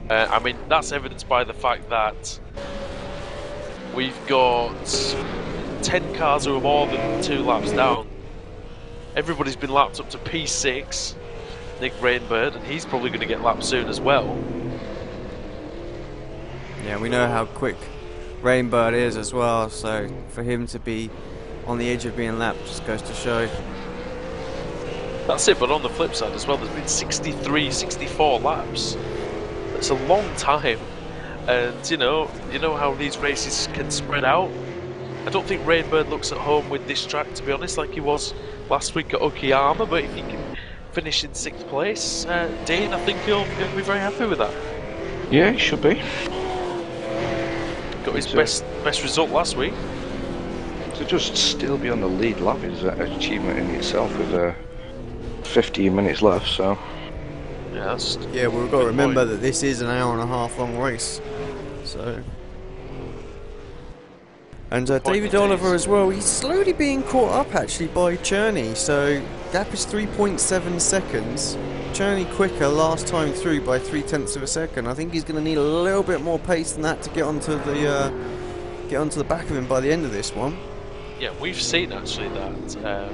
I mean, that's evidenced by the fact that we've got 10 cars who are more than 2 laps down. Everybody's been lapped up to P6, Nick Rainbird, and he's probably going to get lapped soon as well. Yeah, we know how quick Rainbird is as well, so for him to be on the edge of being lapped just goes to show. That's it, but on the flip side as well, there's been 63, 64 laps. That's a long time, and you know how these races can spread out. I don't think Rainbird looks at home with this track, to be honest, like he was last week at Okayama, but if he can finish in 6th place, Dean, I think he'll be very happy with that. Yeah, he should be. Got his best result last week. To just still be on the lead lap is an achievement in itself with 15 minutes left, so... Yeah, we've got to remember that this is an hour and a half long race, so... And David Oliver as well, he's slowly being caught up actually by Cherney, so gap is 3.7 seconds. Cherney quicker last time through by 0.3 of a second. I think he's going to need a little bit more pace than that to get onto the back of him by the end of this one. Yeah, we've seen actually that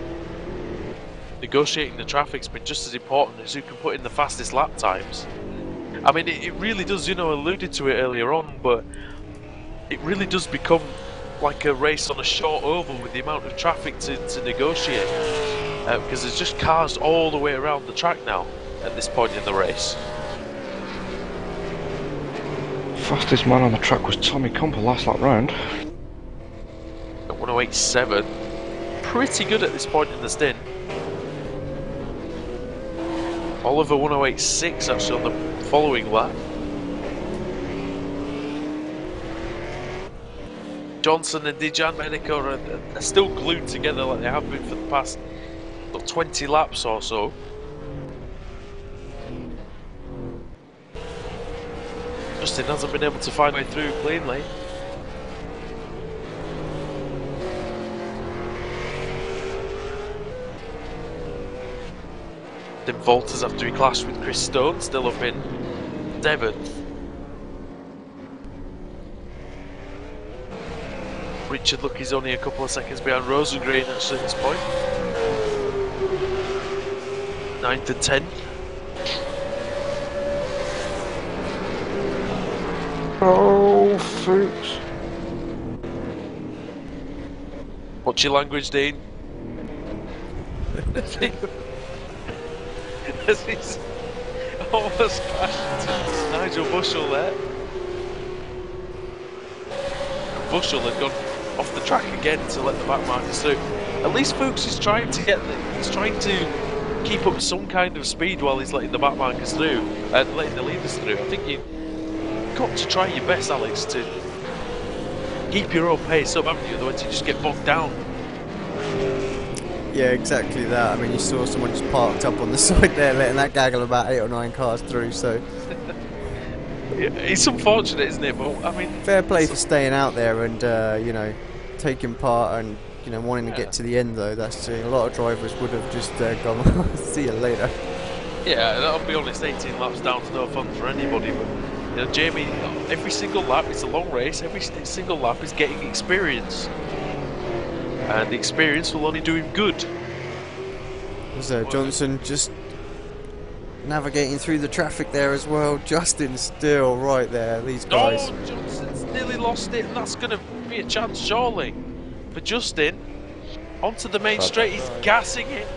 negotiating the traffic's been just as important as who can put in the fastest lap times. I mean, it really does, alluded to it earlier on, but it really does become like a race on a short oval with the amount of traffic to negotiate, because there's just cars all the way around the track now at this point in the race. Fastest man on the track was Tommy Comper last lap round. At 108.7, pretty good at this point in the stint. Oliver 108.6 actually on the following lap. Johnson and Dijan Medico are still glued together like they have been for the past 20 laps or so. Justin hasn't been able to find a way through cleanly. Then Volters after he clashed with Chris Stone, still up in 7th. Richard Lucky's only a couple of seconds behind Rosengreen actually at this point. 9th and 10th. Oh, Fuchs. What's your language, Dean? As he's almost crashed into Nigel Bushell there. Bushell had gone off the track again to let the back markers through. At least Fuchs is trying to he's trying to keep up some kind of speed while he's letting the back markers through and letting the leaders through. I think you've got to try your best, Alex, to keep your own pace up, haven't you? Otherwise you just get bogged down. Yeah, exactly that. I mean, you saw someone just parked up on the side there, letting that gaggle about 8 or 9 cars through, so... Yeah, it's unfortunate, isn't it? But, I mean... Fair play for staying out there and, taking part and, wanting to get to the end, though. That's a lot of drivers would have just gone, see you later. Yeah, I'll be honest, 18 laps down is no fun for anybody, but, Jamie, every single lap, it's a long race, every single lap is getting experience. And the experience will only do him good. So Johnson just navigating through the traffic there as well. Justin still right there, these guys. Oh, Johnson's nearly lost it, and that's going to be a chance, surely, for Justin. Onto the main straight, he's gassing it.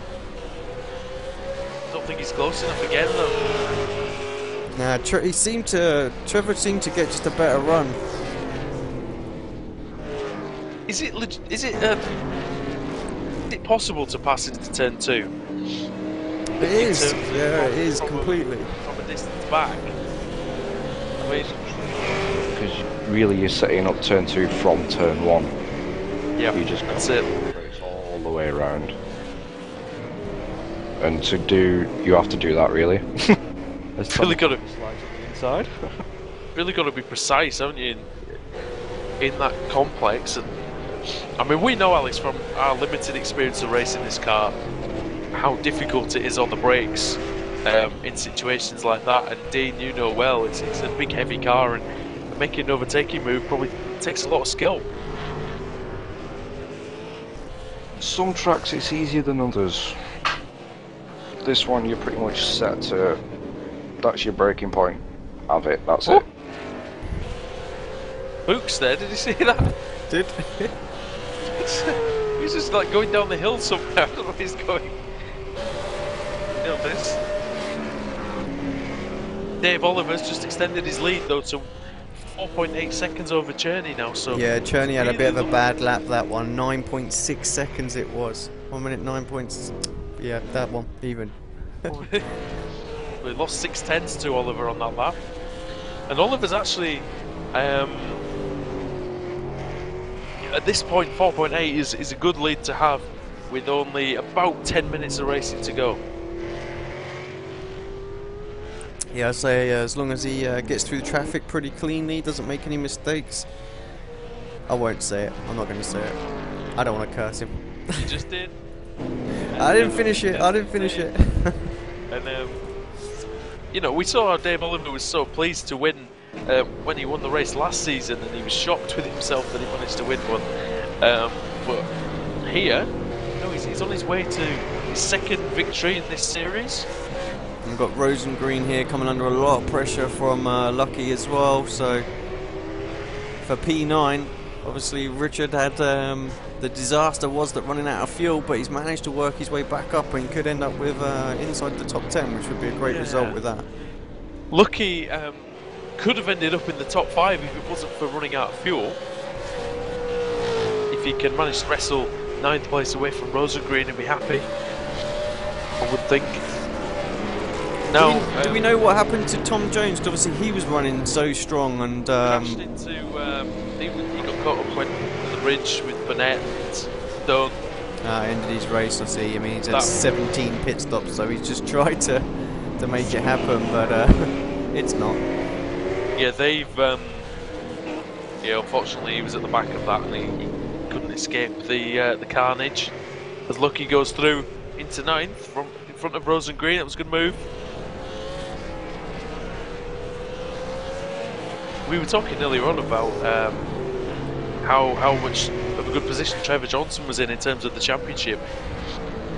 Don't think he's close enough again, though. Nah, Trevor seemed to get just a better run. Is it possible to pass into turn 2? It is, yeah, it is completely. From a distance back. I mean, because really you're setting up turn 2 from turn 1. Yeah, you just that's it. Race all the way around. And you have to do that really. Really got to inside. Really got to be precise, haven't you? In that complex, and I mean, we know, Alex, from our limited experience of racing this car, how difficult it is on the brakes in situations like that. And Dean, you know well, it's a big, heavy car, and making an overtaking move probably takes a lot of skill. Some tracks it's easier than others. This one you're pretty much set to, that's your breaking point. Have it, that's it. Books there, did you see that? Did? He's just like going down the hill somewhere. I don't know where he's going. You know this. Dave Oliver's just extended his lead though to 4.8 seconds over Cherney now. So yeah, Cherney had a bit of a bad lap that one. 9.6 seconds it was. 1 minute 9 points. Yeah, that one even. We lost 6/10 to Oliver on that lap, and Oliver's actually. At this point, 4.8 is a good lead to have with only about 10 minutes of racing to go. Yeah, I'd say as long as he gets through the traffic pretty cleanly, doesn't make any mistakes. I won't say it. I'm not going to say it. I don't want to curse him. You just did. I didn't finish it. I didn't finish it. And you know, we saw how Dave Oliver was so pleased to win when he won the race last season, and he was shocked with himself that he managed to win one. But here, you know, he's on his way to his second victory in this series. And we've got Rosengreen here coming under a lot of pressure from Lucky as well. So for P9, obviously Richard had the disaster was that running out of fuel, but he's managed to work his way back up and could end up with inside the top 10, which would be a great result with that. Lucky could have ended up in the top 5 if it wasn't for running out of fuel. If he can manage to wrestle 9th place away from Rosengreen and be happy, I would think. Now, do we know what happened to Tom Jones? 'Cause obviously he was running so strong and crashed into. He got caught up when on the bridge with Burnett and Dunn. Ended his race. I see. I mean, he's had 17 pit stops, so he's just tried to make it happen, but it's not. Yeah, they've. Yeah, unfortunately, he was at the back of that, and he couldn't escape the carnage. As Lucky goes through into 9th from in front of Rosengreen, that was a good move. We were talking earlier on about how much of a good position Trevor Johnson was in terms of the championship,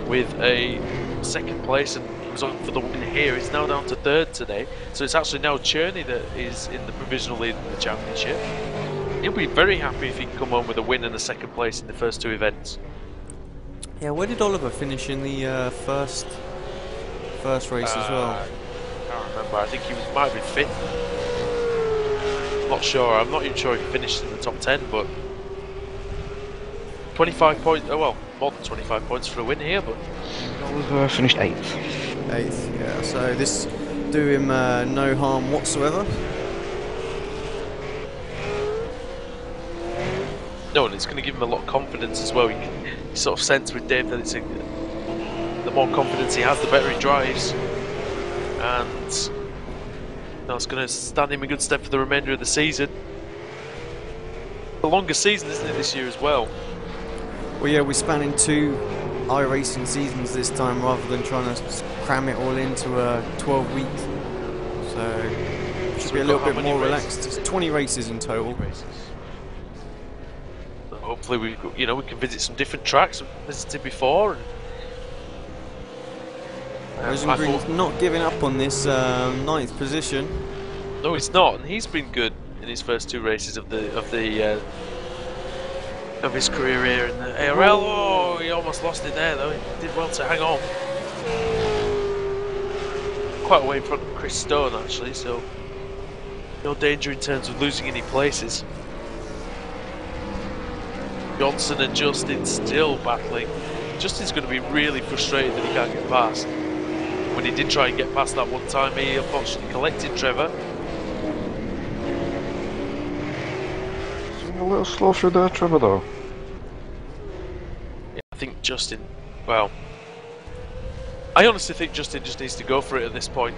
with a 2nd place, and he was on for the win here. He's now down to 3rd today, so it's actually now Cherney that is in the provisional lead in the championship. He'll be very happy if he can come home with a win and a 2nd place in the first 2 events. Yeah, where did Oliver finish in the first race as well? I can't remember. I think he might have been 5th. Not sure. I'm not even sure if he finished in the top 10, but 25 points. Oh well, more than 25 points for a win here. But Oliver finished 8th. 8th, yeah. So this do him no harm whatsoever. No, and it's going to give him a lot of confidence as well. You sort of sense with Dave that the more confidence he has, the better he drives, and that's going to stand him in good stead for the remainder of the season. The longest season, isn't it, this year as well? Well, yeah, we're spanning 2 iRacing seasons this time rather than trying to cram it all into 12 weeks. So it should be a little bit more relaxed. It's 20 races in total. So hopefully, we can visit some different tracks we've visited before. Rosengreen's not giving up on this 9th position. No, he's not, and he's been good in his first 2 races of his career here in the ARL. Oh, he almost lost it there though. He did well to hang on. Quite away in front of Chris Stone actually, so no danger in terms of losing any places. Johnson and Justin still battling. Justin's going to be really frustrated that he can't get past. When he did try and get past that one time, he unfortunately collected Trevor. A little slow through there, Trevor, though. Yeah, I think Justin, well, I honestly think Justin just needs to go for it at this point.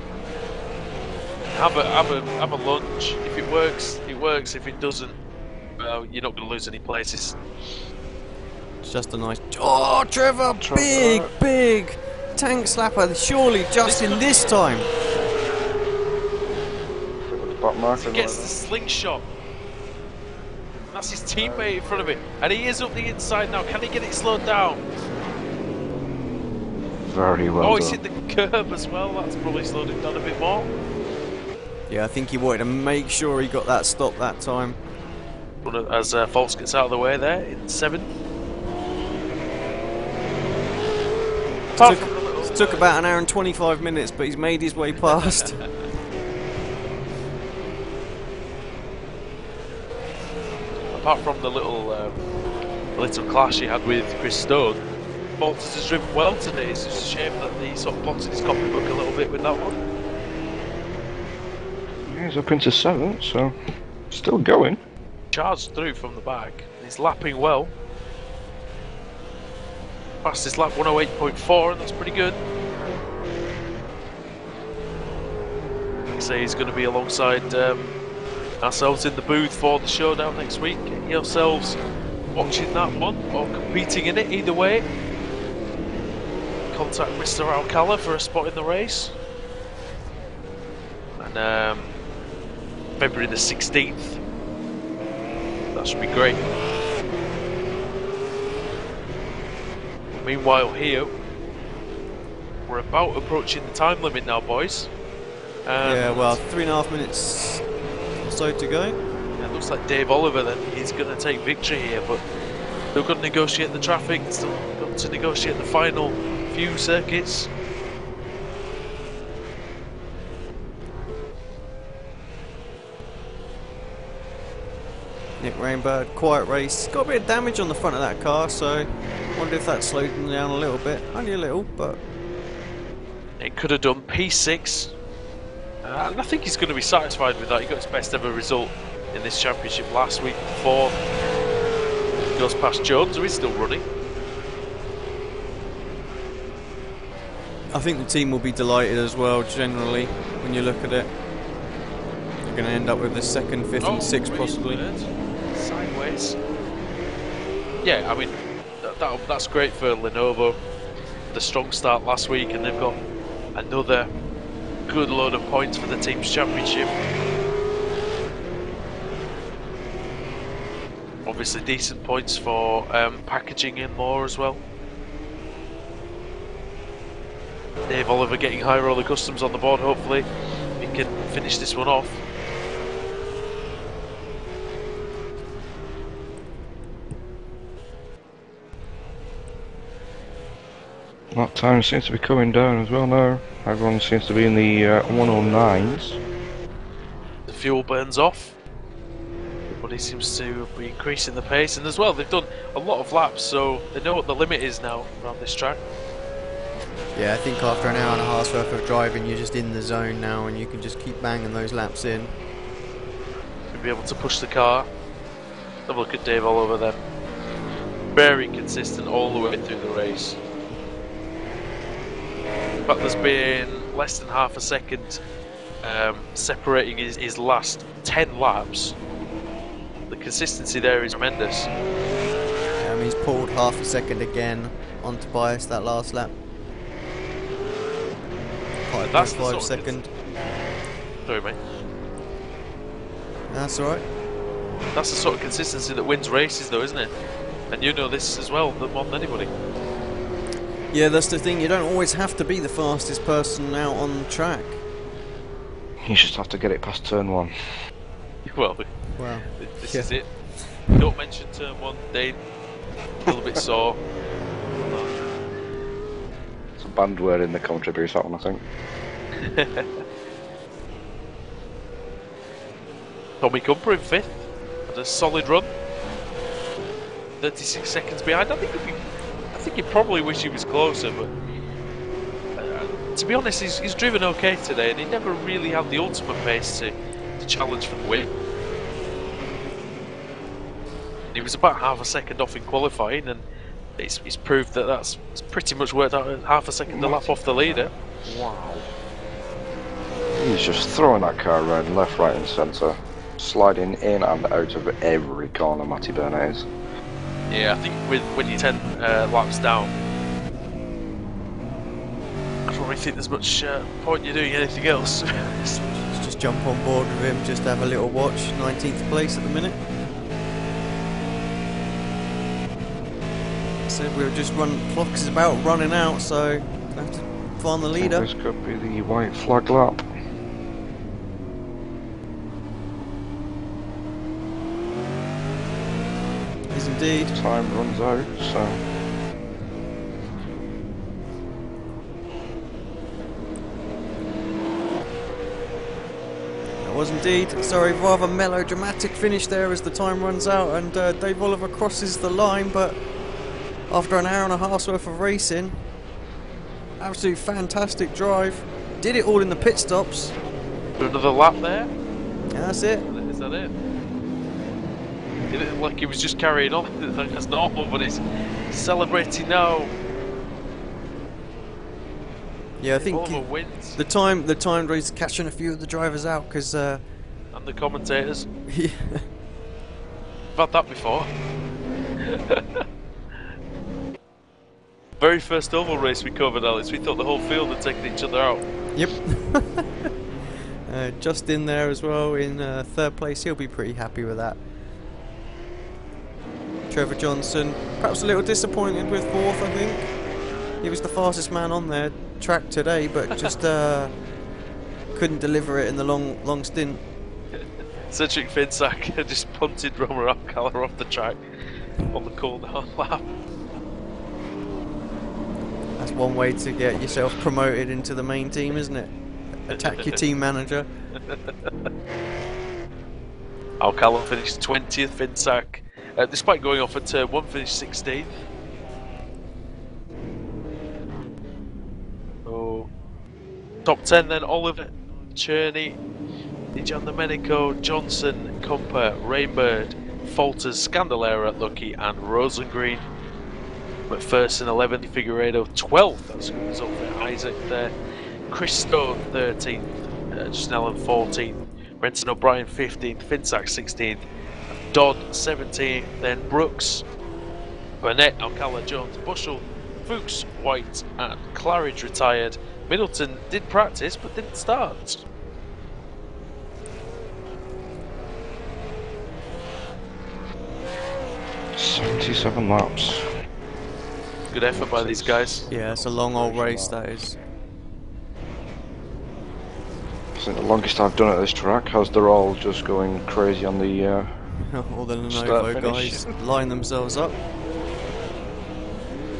Have a lunge. If it works, it works. If it doesn't, well, you're not going to lose any places. Just a nice... Oh, Trevor! Big tank slapper. Surely just in this time. He gets the slingshot. That's his teammate in front of him. And he is up the inside now. Can he get it slowed down? Very well Oh, done. he's hit the curb as well. That's probably slowed him down a bit more. Yeah, I think he wanted to make sure he got that stop that time. As Falks gets out of the way there in 7th. It took about an hour and 25 minutes, but he's made his way past. Apart from the little clash he had with Chris Stone, Falks has driven well today. It's just a shame that he sort of blotted his copybook a little bit with that one. Yeah, he's up into 7th, so still going. Charged through from the back. He's lapping well. Fastest lap 108.4, and that's pretty good. Like I say, he's going to be alongside ourselves in the booth for the showdown next week. Get yourselves watching that one or competing in it, either way. Contact Mr. Alcala for a spot in the race. And February the 16th. That should be great. Meanwhile here, we're about approaching the time limit now, boys. Yeah, well, 3.5 minutes or so to go. It looks like Dave Oliver then, he's going to take victory here, but they've got to negotiate the traffic, still got to negotiate the final few circuits. Nick Rainbird, quiet race. Got a bit of damage on the front of that car, so wonder if that slowed them down a little bit. Only a little, but it could have done P6. And I think he's going to be satisfied with that. He got his best ever result in this championship last week before he goes past Jones, who is still running. I think the team will be delighted as well, generally, when you look at it. They're going to end up with the 2nd, 5th and 6th possibly. Sideways. Yeah, I mean, that's great for Lenovo. The strong start last week, and they've got another good load of points for the team's championship. Obviously decent points for packaging in more as well. Dave Oliver getting high roller customs on the board, hopefully he can finish this one off. That time seems to be coming down as well now. Everyone seems to be in the 109s. The fuel burns off. Everybody seems to be increasing the pace, and as well they've done a lot of laps, so they know what the limit is now around this track. Yeah, I think after an hour and a half's worth of driving, you're just in the zone now, and you can just keep banging those laps in. You'll be able to push the car. Have a look at Dave Oliver then. Very consistent all the way through the race. But there's been less than half a second separating his last 10 laps. The consistency there is tremendous. Yeah, I mean, he's pulled half a second again on Tobias that last lap. That's the 5 second. Sorry, mate. That's alright. That's the sort of consistency that wins races, though, isn't it? And you know this as well, more than anybody. Yeah, that's the thing. You don't always have to be the fastest person out on the track. You just have to get it past turn 1. Well, this is it. Don't mention turn 1, Dane. A little bit sore. It's a banned word in the commentary booth, that one, I think. Tommy Cumper in 5th. Had a solid run. 36 seconds behind. I think he probably wish he was closer, but to be honest, he's driven okay today, and he never really had the ultimate pace to challenge for the win. He was about half a second off in qualifying, and he's proved that that's pretty much worked out at half a second a lap off the leader. Wow. He's just throwing that car around left, right and centre, sliding in and out of every corner Matty Burnett is. Yeah, I think when you're 10 laps down, I don't really think there's much point in doing anything else. Let's just jump on board with him, just have a little watch. 19th place at the minute. So we'll just clock is about running out, so we'll have to find the leader. This could be the white flag lap. Is indeed. Time runs out, so That was indeed. Sorry, rather melodramatic finish there as the time runs out and Dave Oliver crosses the line, but after an hour and a half's worth of racing, absolute fantastic drive. Did it all in the pit stops. Another lap there? Yeah, that's it. Is that it? It looked like he was just carrying on as normal, but he's celebrating now. Yeah, I think Oliver wins. the time he's catching a few of the drivers out because And the commentators. yeah. I've had that before. Very first oval race we covered, Alice, we thought the whole field had taken each other out. Yep. Just in there as well in third place. He'll be pretty happy with that. Trevor Johnson, perhaps a little disappointed with fourth, I think. He was the fastest man on their track today, but just couldn't deliver it in the long stint. Cedric Finsack just punted Romer Alcala off the track on the cool down lap. That's one way to get yourself promoted into the main team, isn't it? Attack your team manager. Alcala finished 20th, Finsack, despite going off at turn 1, finished 16th. Oh, top 10 then: Oliver, Cherney, Dijan Domenico, Johnson, Comper, Rainbird, Falters, Scandalera, Lucky and Rosengreen. McPherson 11th, Figueiredo 12th, that's a good result for Isaac there. Chris Stone 13th, Justin Allen 14th, Renton O'Brien 15th, Finsack 16th, Dodd 17th, then Brooks, Burnett, Alcala, Jones, Bushell, Fuchs, White and Claridge retired. Middleton did practice but didn't start. "77 laps." Good effort by these guys. Yeah, it's a long old race, that is. I think the longest I've done at this track, as they're all just going crazy on the All the Start, Lenovo finish. guys line themselves up.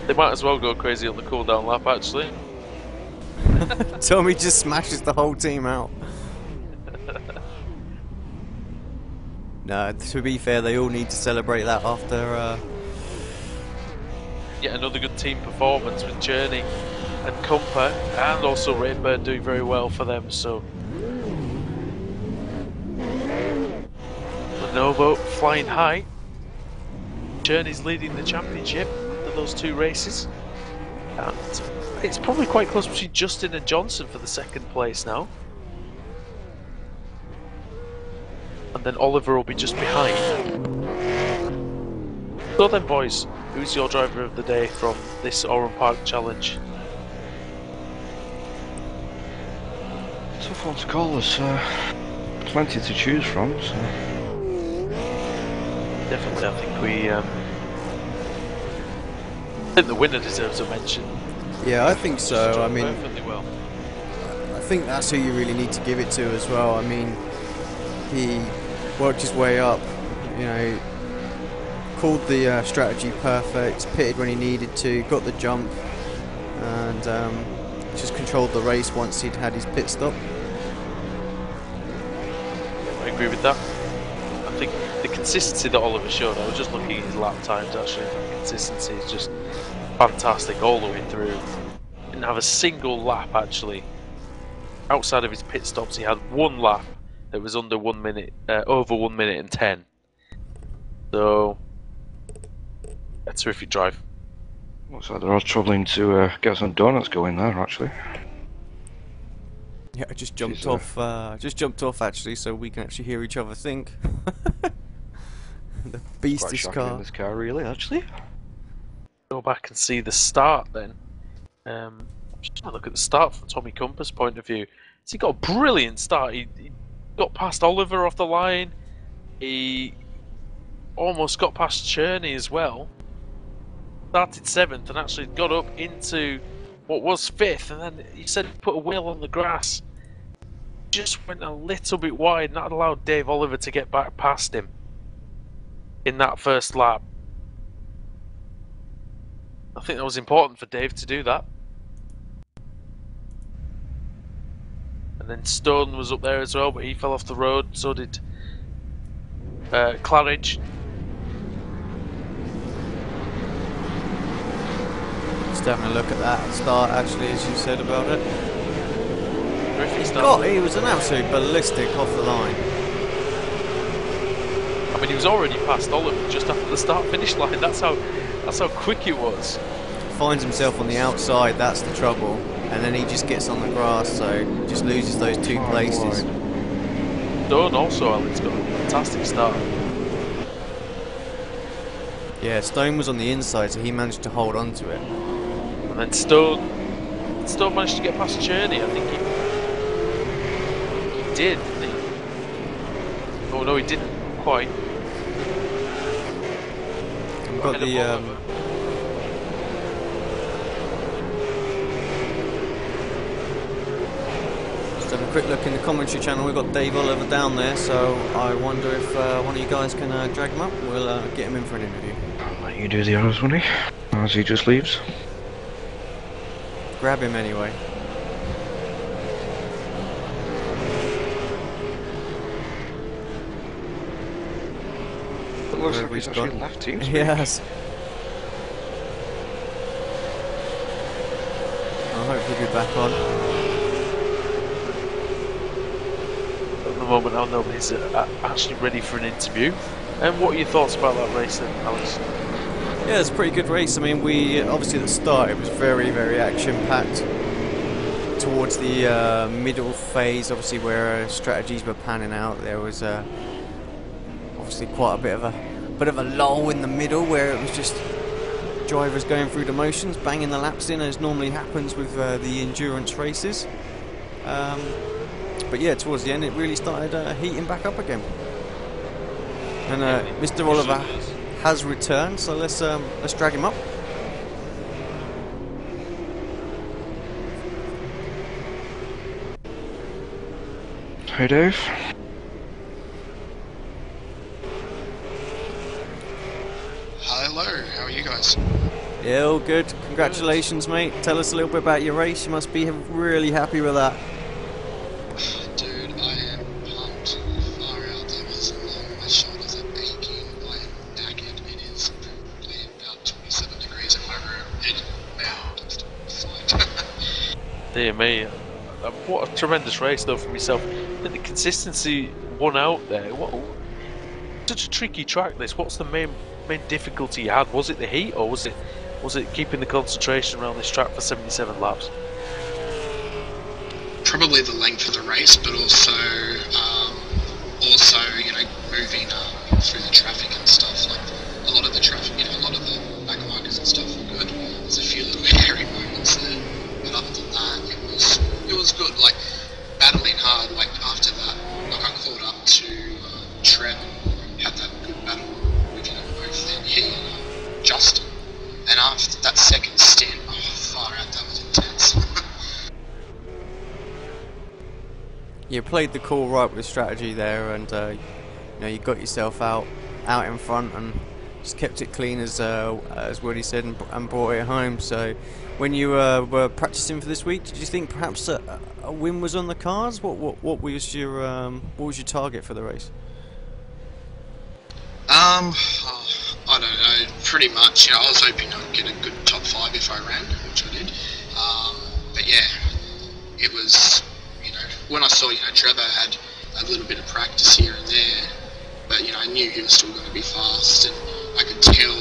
They might as well go crazy on the cool down lap actually. Tommy just smashes the whole team out. No, to be fair, they all need to celebrate that after. Yet another good team performance with Journey and Comper, and also Rainbird doing very well for them. So Lenovo flying high. Journey's leading the championship after those two races, and it's probably quite close between Justin and Johnson for the second place now. And then Oliver will be just behind. So then, boys, who's your driver of the day from this Oran Park Challenge? tough one to call. There's plenty to choose from. So. Definitely, I think the winner deserves a mention. Yeah, I think so. I mean, Perfectly well. I think that's who you really need to give it to as well. I mean, he worked his way up, you know, called the strategy perfect, pitted when he needed to, got the jump, and just controlled the race once he'd had his pit stop. I agree with that. I think the consistency that Oliver showed, I was just looking at his lap times actually, the consistency is just fantastic all the way through. Didn't have a single lap actually. Outside of his pit stops, he had one lap that was under 1 minute, over 1 minute and 10. So, a terrific drive. Looks like they're all struggling to get some donuts going there, actually. Yeah, I just jumped off. Just jumped off actually, so we can actually hear each other think. The Quite beastest shocking in car. this car, really, actually. Go back and see the start then. Just have a look at the start from Tommy Compass' point of view. So he got a brilliant start. He got past Oliver off the line. He almost got past Cherney as well. Started 7th and actually got up into what was 5th. And then he said he put a wheel on the grass. Just went a little bit wide, and that allowed Dave Oliver to get back past him in that first lap. I think that was important for Dave to do that. And then Stone was up there as well, but he fell off the road. So did Claridge. Just having a look at that start, actually, as you said about it. Terrific start. He was an absolute ballistic off the line. I mean, he was already past Oliver just after the start-finish line. That's how quick it was. Finds himself on the outside, that's the trouble. And then he just gets on the grass, so just loses those 2 places. Stone also, Alex, got a fantastic start. Yeah, Stone was on the inside, so he managed to hold on to it. And then Stone managed to get past Cherney. I think he did, didn't he? Oh no, he didn't quite. We've got the just have a quick look in the commentary channel. We've got Dave Oliver down there, so I wonder if one of you guys can drag him up. We'll get him in for an interview. I'll let you do the honors, won't he? As he just leaves. Grab him anyway. It looks like Wherever he's he's actually gone. left team. Yes. I hope he'll be back on. At the moment, now nobody's actually ready for an interview. And what are your thoughts about that race then, Alex? Yeah, it's a pretty good race. I mean, we obviously at the start it was very, very action-packed. Towards the middle phase, obviously where strategies were panning out, there was obviously quite a bit of a lull in the middle where it was just drivers going through the motions, banging the laps in, as normally happens with the endurance races. But yeah, towards the end it really started heating back up again. And Mr. Oliver has returned, so let's drag him up. Hey Dave. Hello, how are you guys? Yeah, all good. Congratulations, mate. Tell us a little bit about your race. You must be really happy with that. Dude, I am pumped. Far out. That was long. My shoulders are aching. I am knackered. It is probably about 27 degrees in my room. And now, just fight. Dear me. What a tremendous race though from yourself. And the consistency won out there. Such a tricky track this. What's the main difficulty you had? Was it the heat, or was it keeping the concentration around this track for 77 laps? Probably the length of the race, but also you know, moving through the traffic and stuff. Like a lot of the traffic, you know, a lot of the back markers and stuff were good. There's a few little hairy moments there, but other than that, it was good. Like battling hard. Like after that, like I caught up to Trev and had that good battle with, you know, both he and Justin. And after that second stint, oh, far out, that was intense. You played the call right with strategy there, and you know, you got yourself out in front and just kept it clean, as Woody said, and brought it home. So when you were practicing for this week, did you think perhaps a win was on the cards? What was your target for the race? I don't know, pretty much, you know, I was hoping I'd get a good top 5 if I ran, which I did. But yeah, it was, you know, when I saw, you know, Trevor had a little bit of practice here and there, but, you know, I knew he was still going to be fast, and I could tell,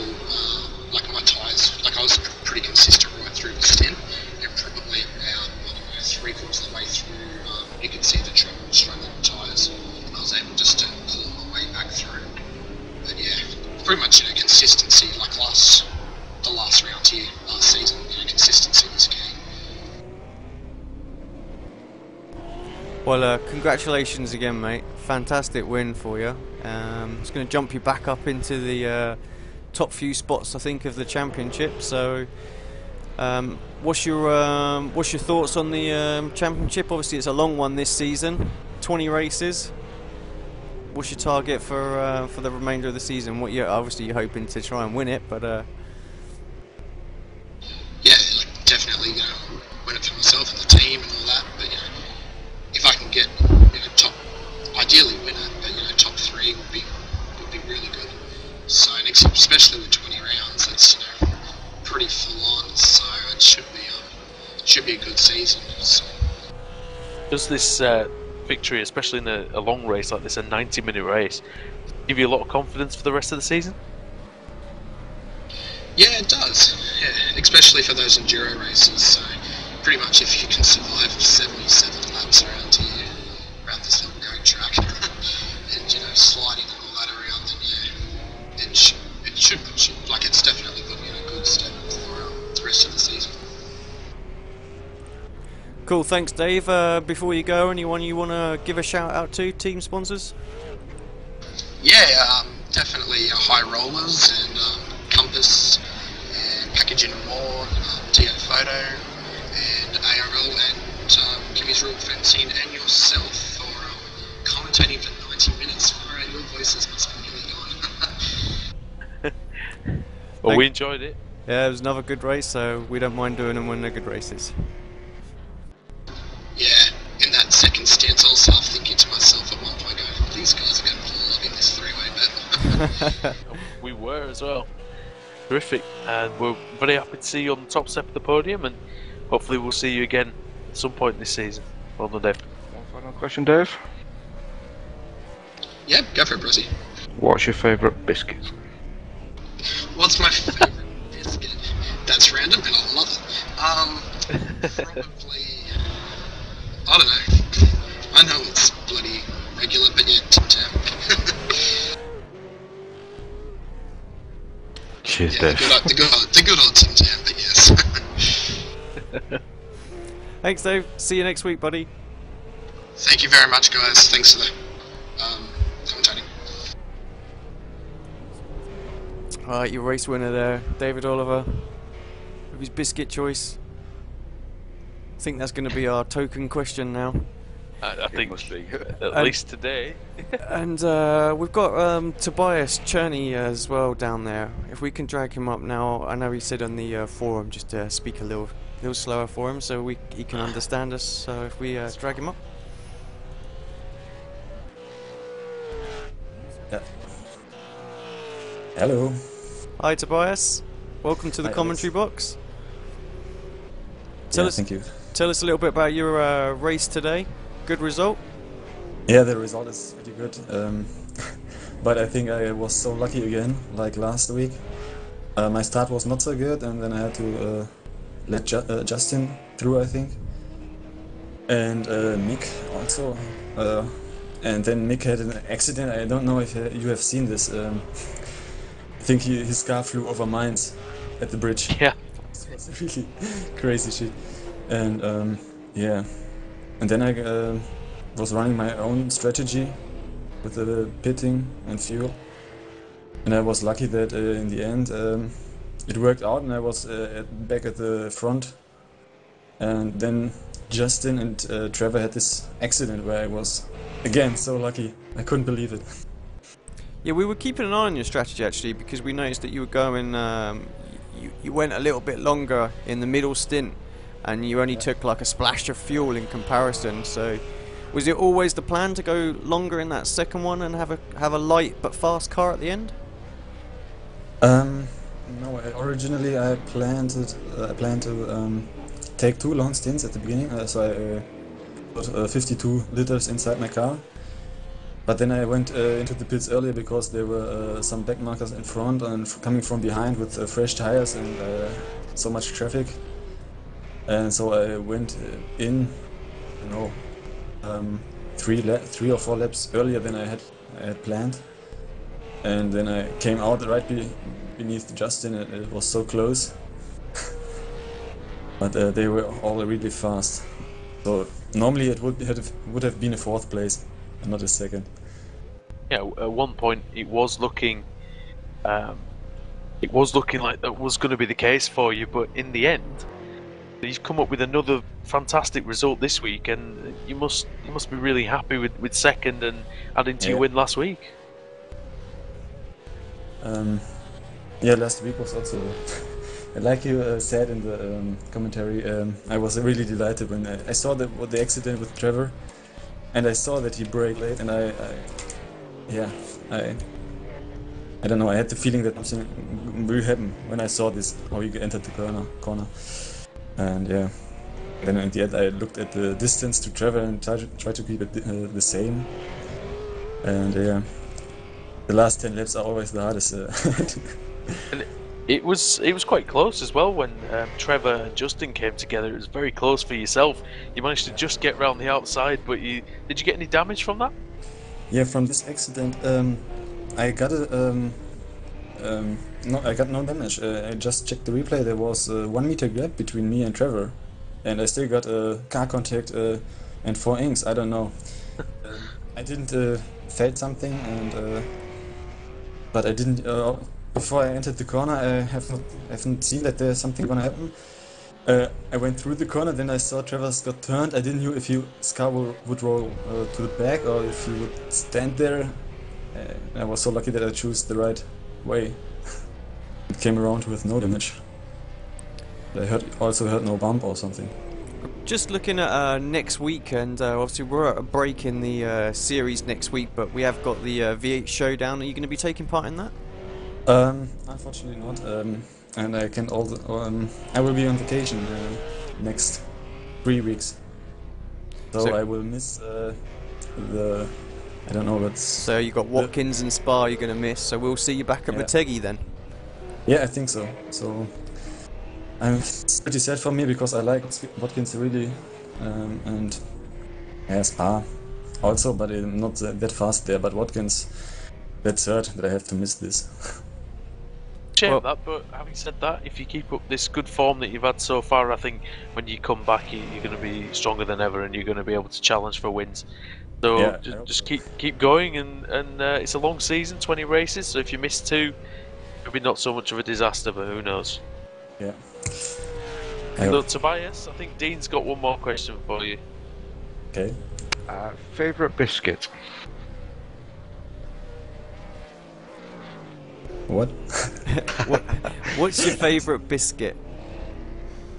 like my tyres, like I was pretty consistent right through the stint, and probably around, I don't know, 3/4 of the way through, you could see the Trevor was struggling with tyres, and I was able just to claw my way back through. But yeah, pretty much consistency, like the last round here last season. Consistency was key. Well, congratulations again, mate. Fantastic win for you. It's going to jump you back up into the top few spots, I think, of the championship. So, what's your thoughts on the championship? Obviously, it's a long one this season, 20 races. What's your target for the remainder of the season? What obviously you're hoping to try and win it, but yeah, like definitely win it for myself and the team and all that. But if I can get top, ideally win it, but top 3 would be really good. So especially with 20 rounds, it's pretty full on. So it should be a good season. So. Does this victory, especially in a long race like this, a 90-minute race, give you a lot of confidence for the rest of the season? Yeah, it does. Yeah, especially for those enduro races. So pretty much if you can survive 77 laps around here, around this little goat track, and sliding and all that around, then it should like it's definitely going to be a good step for the rest of the season. cool. Thanks, Dave. Before you go, anyone you want to give a shout out to, team sponsors? Yeah, definitely High Rollers and Compass and Packaging and More, DO Photo and ARL and Kimmy's Rule Fencing and yourself for commentating for 90 minutes. Alright, your voices must be really gone. Well, we enjoyed it. Yeah, it was another good race, so we don't mind doing them when they're good races. Yeah, in that second stint, I was half thinking to myself at one point, going, these guys are going to pull up in this three-way battle. We were as well. Terrific, and we're very happy to see you on the top step of the podium, and hopefully we'll see you again at some point this season. Well done, Dave. One final question, Dave. Yeah, go for it, Brucey. What's your favourite biscuit? What's my favourite biscuit? That's random, and I love it. Probably, I don't know. I know it's bloody regular, but yeah, Tim Tam. Cheers, Yeah, Dave. the good old Tim Tam, but yes. Thanks, Dave. See you next week, buddy. Thank you very much, guys. Thanks for the commentating. Alright, your race winner there, David Oliver, with his biscuit choice. I think that's going to be our token question now. I think must be. at least today. And we've got Tobias Cherney as well down there. If we can drag him up now, I know he said on the forum just to speak a little slower for him so he can understand us. So if we drag him up. Yeah. Hello. Hi Tobias, welcome to the Hi, commentary box. Thank you. Tell us a little bit about your race today. Good result? Yeah, the result is pretty good. But I think I was so lucky again, like last week. My start was not so good, and then I had to let Justin through, I think. And Mick also. And then Mick had an accident. I don't know if you have seen this. I think his car flew over mines at the bridge. Yeah. It was really crazy shit. And yeah. And then I was running my own strategy with the pitting and fuel. And I was lucky that in the end it worked out and I was back at the front. And then Justin and Trevor had this accident where I was, again, so lucky. I couldn't believe it. Yeah, we were keeping an eye on your strategy actually because we noticed that you were going, you went a little bit longer in the middle stint and you only took like a splash of fuel in comparison. So was it always the plan to go longer in that second one and have a light but fast car at the end? No, originally I planned to take 2 long stints at the beginning, so I put 52 liters inside my car. But then I went into the pits earlier because there were some back markers in front and coming from behind with fresh tires and so much traffic. And so I went in, 3 or 4 laps earlier than I had planned. and then I came out right beneath Justin, and it was so close. But they were all really fast. So normally it would have been a 4th place, and not a 2nd. Yeah, at one point it was looking like that was going to be the case for you, but in the end, you've come up with another fantastic result this week, and you must be really happy with 2nd and adding to your win last week. Yeah, last week was also, like you said in the commentary, I was really delighted when I saw the accident with Trevor, and I saw that he braked late, and I don't know, I had the feeling that something will happen when I saw this, how he entered the corner. And yeah, then in the end I looked at the distance to Trevor and tried to keep it the same. And yeah, the last 10 laps are always the hardest. And it was quite close as well when Trevor and Justin came together. It was very close for yourself. You managed to just get round the outside, but did you get any damage from that? Yeah, from this accident, I got no, I got no damage. I just checked the replay. There was a 1 meter gap between me and Trevor, and I still got a car contact and 4 inks. I don't know. I didn't felt something, and but I didn't. Before I entered the corner, I haven't seen that there's something gonna happen. I went through the corner, then I saw Trevor's got turned. I didn't know if his car would roll to the back or if he would stand there. I was so lucky that I chose the right way. It came around with no damage. I also heard no bump or something. Just looking at next week, and obviously we're at a break in the series next week, but we have got the V8 showdown. Are you going to be taking part in that? Unfortunately not. And I can I will be on vacation next 3 weeks, so I will miss I don't know what's. So you got Watkins and Spa you're going to miss. So we'll see you back at Motegi then. Yeah, I think so. So it's pretty sad for me because I like Watkins really, and Spa also, but I'm not that fast there. But Watkins, that's sad that I have to miss this. Shame that, but having said that, if you keep up this good form that you've had so far, I think when you come back, you're going to be stronger than ever, and you're going to be able to challenge for wins. So just keep going, and it's a long season, 20 races. So if you miss 2, it'll be not so much of a disaster, but who knows? Yeah. Look, Tobias, I think Dean's got one more question for you. Okay. Favorite biscuit? What? What's your favourite biscuit?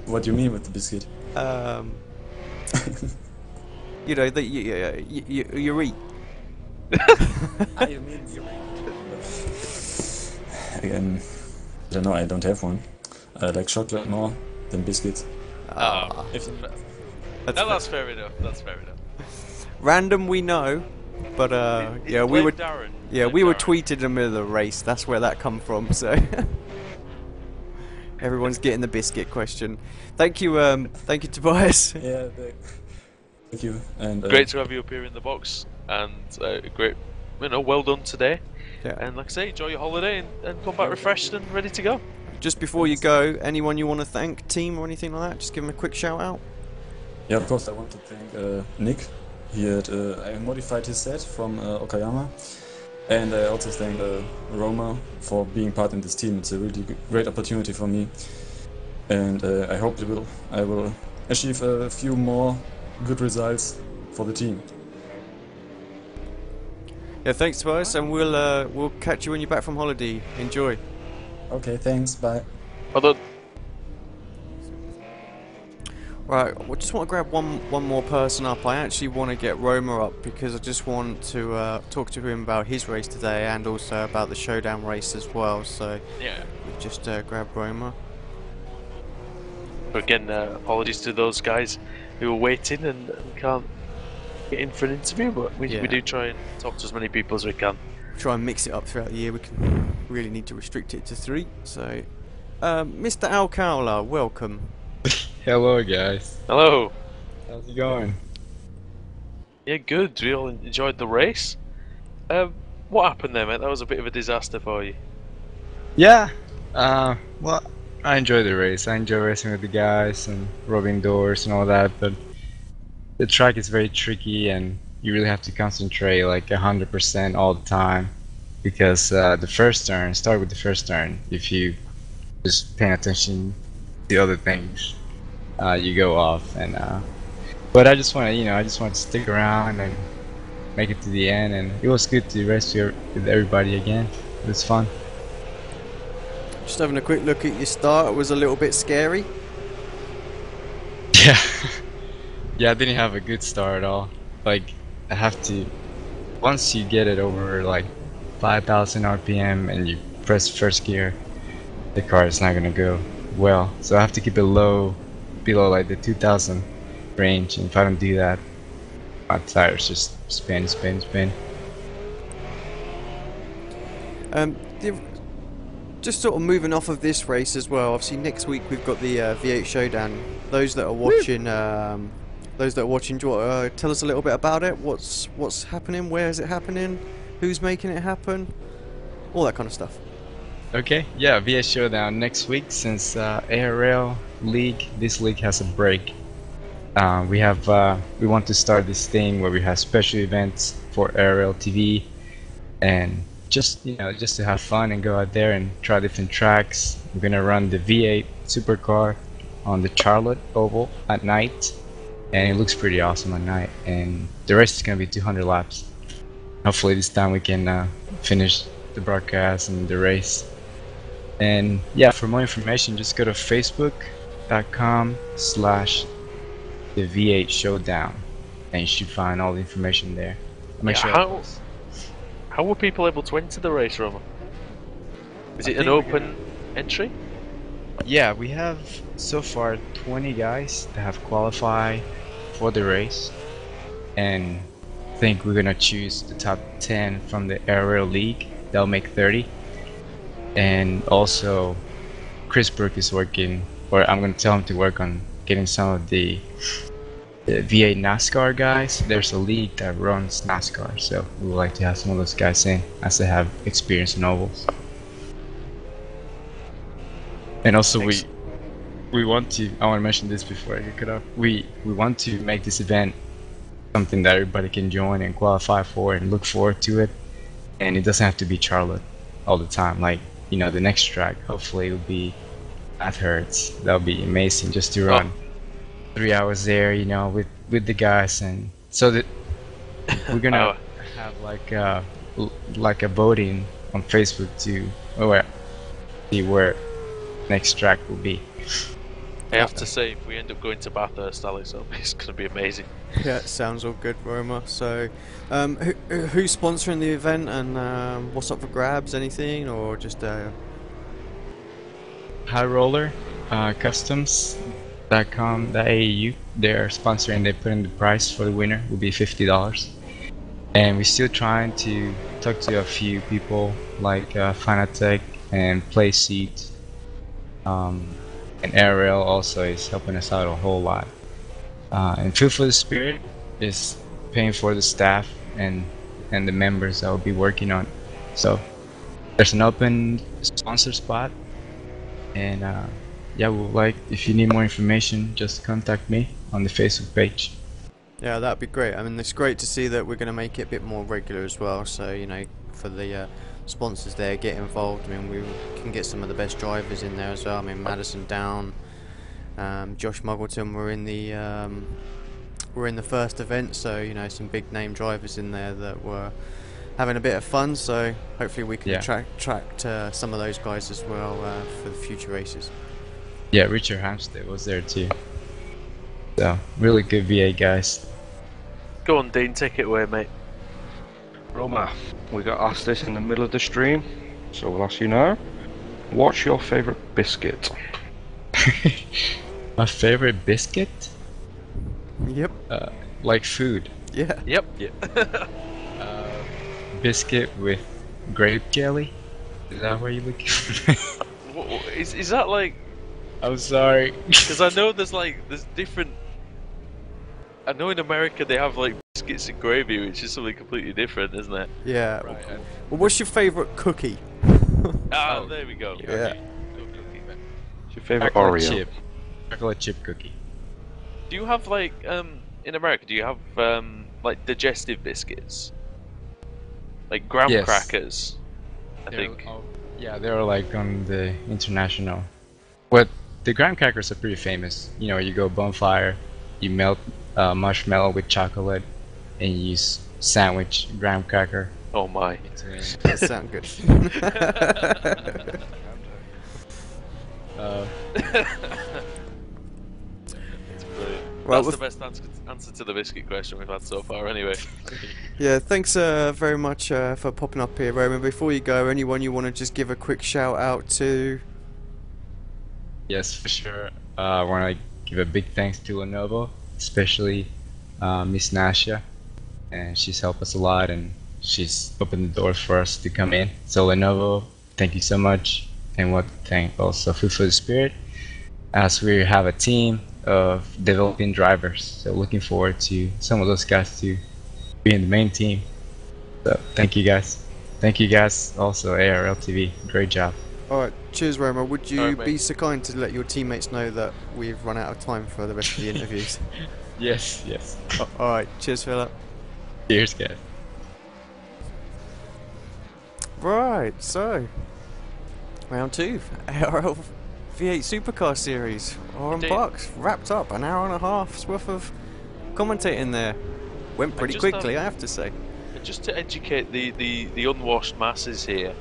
What do you mean with the biscuit? You know that you eat. You mean you eat? I don't know. I don't have one. I like chocolate more than biscuits. That's fair enough. That's fair enough. Random, we know, but yeah, we were Darren. we were tweeted in the middle of the race. That's where that come from. So everyone's getting the biscuit question. Thank you, Tobias. Yeah. Thank you. And great to have you up here in the box, and great, well done today. Yeah. And like I say, enjoy your holiday and come back refreshed and ready to go. Just before you go, anyone you want to thank, team or anything like that, just give them a quick shout out. Yeah, of course. I want to thank Nick. I modified his set from Okayama, and I also thank Roma for being part in this team. It's a really great opportunity for me, and I hope I will achieve a few more good results for the team. Yeah, thanks, Tobias, and we'll catch you when you're back from holiday. Enjoy. Okay, thanks. Bye. Well done. Right, we just want to grab one more person up. I actually want to get Roma up because I just want to talk to him about his race today and also about the showdown race as well. So yeah, we just grab Roma. But again, apologies to those guys who are waiting and can't get in for an interview, but we do try and talk to as many people as we can. Try and mix it up throughout the year. We can really need to restrict it to 3. So, Mr. Alcala, welcome. Hello guys. Hello. How's it going? Yeah, good. We all enjoyed the race. What happened there, mate? That was a bit of a disaster for you. Yeah. Well, I enjoy the race. I enjoy racing with the guys and rubbing doors and all that, but the track is very tricky and you really have to concentrate like 100% all the time because the first turn, start with the first turn. If you just paying attention to other things, you go off. And but I just want to, I just want to stick around and make it to the end. And it was good to race with everybody again. It was fun. Just having a quick look at your start, it was a little bit scary. Yeah. Yeah, I didn't have a good start at all. Like, I have to, once you get it over like 5,000 RPM and you press first gear, the car is not gonna go well. So I have to keep it low, below like the 2,000 range. And if I don't do that, my tires just spin. Just sort of moving off of this race as well. Obviously, next week we've got the V8 Showdown. Those that are watching, do you want to tell us a little bit about it? What's happening? Where is it happening? Who's making it happen? All that kind of stuff. Okay, yeah, VS Showdown next week since ARL League, this league has a break. We want to start this thing where we have special events for ARLTV and just to have fun and go out there and try different tracks. We're gonna run the V8 Supercar on the Charlotte Oval at night, and it looks pretty awesome at night. And the race is gonna be 200 laps. Hopefully this time we can finish the broadcast and the race. And yeah, for more information, just go to facebook.com/the V8 Showdown, and you should find all the information there. Make sure. How were people able to enter the race, Roma? Is it an open entry? Yeah, we have so far 20 guys that have qualified for the race, and I think we're gonna choose the top 10 from the Aerial League. They'll make 30, and also Chris Brook is working, or I'm gonna tell him to work on getting some of the V8 NASCAR guys. There's a league that runs NASCAR, so we would like to have some of those guys in as they have experience in ovals. And also we want to, I want to mention this before I get cut off, we want to make this event something that everybody can join and qualify for and look forward to it. And it doesn't have to be Charlotte all the time. Like, the next track hopefully it'll be at Hertz. That'll be amazing just to run 3 hours there, with the guys. And so that we're gonna have like a voting on Facebook to see where next track will be. I have to say, if we end up going to Bathurst, Alex, it's going to be amazing. Yeah, it sounds all good, Roma. So, who's sponsoring the event, and what's up for grabs? Anything, or just High Roller Customs.com.au. They're sponsoring. They put in the price for the winner will be $50, and we're still trying to talk to a few people like Fanatec and Playseat. And Ariel also is helping us out a whole lot. And Feel for the Spirit is paying for the staff and the members that will be working on. So there's an open sponsor spot, and yeah, if you need more information, just contact me on the Facebook page. Yeah, that'd be great. I mean, it's great to see that we're going to make it a bit more regular as well. So for the sponsors there, get involved. I mean, we can get some of the best drivers in there as well. I mean, Madison Down, Josh Muggleton were in the first event, so some big name drivers in there that were having a bit of fun. So hopefully we can attract some of those guys as well for the future races. Yeah, Richard Hampstead was there too. So really good VA guys. Go on, Dean, take it away, mate. Roma, we got asked this in the middle of the stream, so we'll ask you now. What's your favourite biscuit? My favorite biscuit? Yep. Like food. Yeah. Yep. Biscuit with grape jelly? Is that what you're looking for? Is that like... I'm sorry. Because I know there's different... I know in America they have like biscuits biscuits and gravy, which is something completely different, isn't it? Yeah. Right. Well, what's your favourite cookie? Ah, there we go. Yeah. What's your favourite Chocolate Oreo? chip. Chocolate chip cookie. Do you have like in America? Do you have like digestive biscuits, like graham Yes. crackers? I They're- think. oh, yeah, they're like on the international. But the graham crackers are pretty famous. You know, you go bonfire, you melt marshmallow with chocolate, and you sandwich graham cracker. Oh my! That sound good. It's brilliant. Well, That's the best answer to the biscuit question we've had so far. Anyway. Yeah, thanks very much for popping up here, Roman. Before you go, anyone you want to just give a quick shout out to? Yes, for sure. I want to give a big thanks to Lenovo, especially Miss Nasha, and she's helped us a lot, and she's opened the doors for us to come in. So Lenovo, thank you so much, and want to thank also Food for the Spirit, as we have a team of developing drivers. So looking forward to some of those guys to be in the main team. So thank you guys. Thank you guys also ARLTV. Great job. Alright, cheers, Roman. Would you Alright, mate. be so kind to let your teammates know that we've run out of time for the rest of the interviews? Yes, yes. Alright, cheers, Philip. Cheers, guys. Right, so round 2, ARL V8 Supercar Series. Oran Indeed. Bucks wrapped up, an hour and a half's worth of commentating there. Went pretty just, quickly, I have to say. And just to educate the unwashed masses here,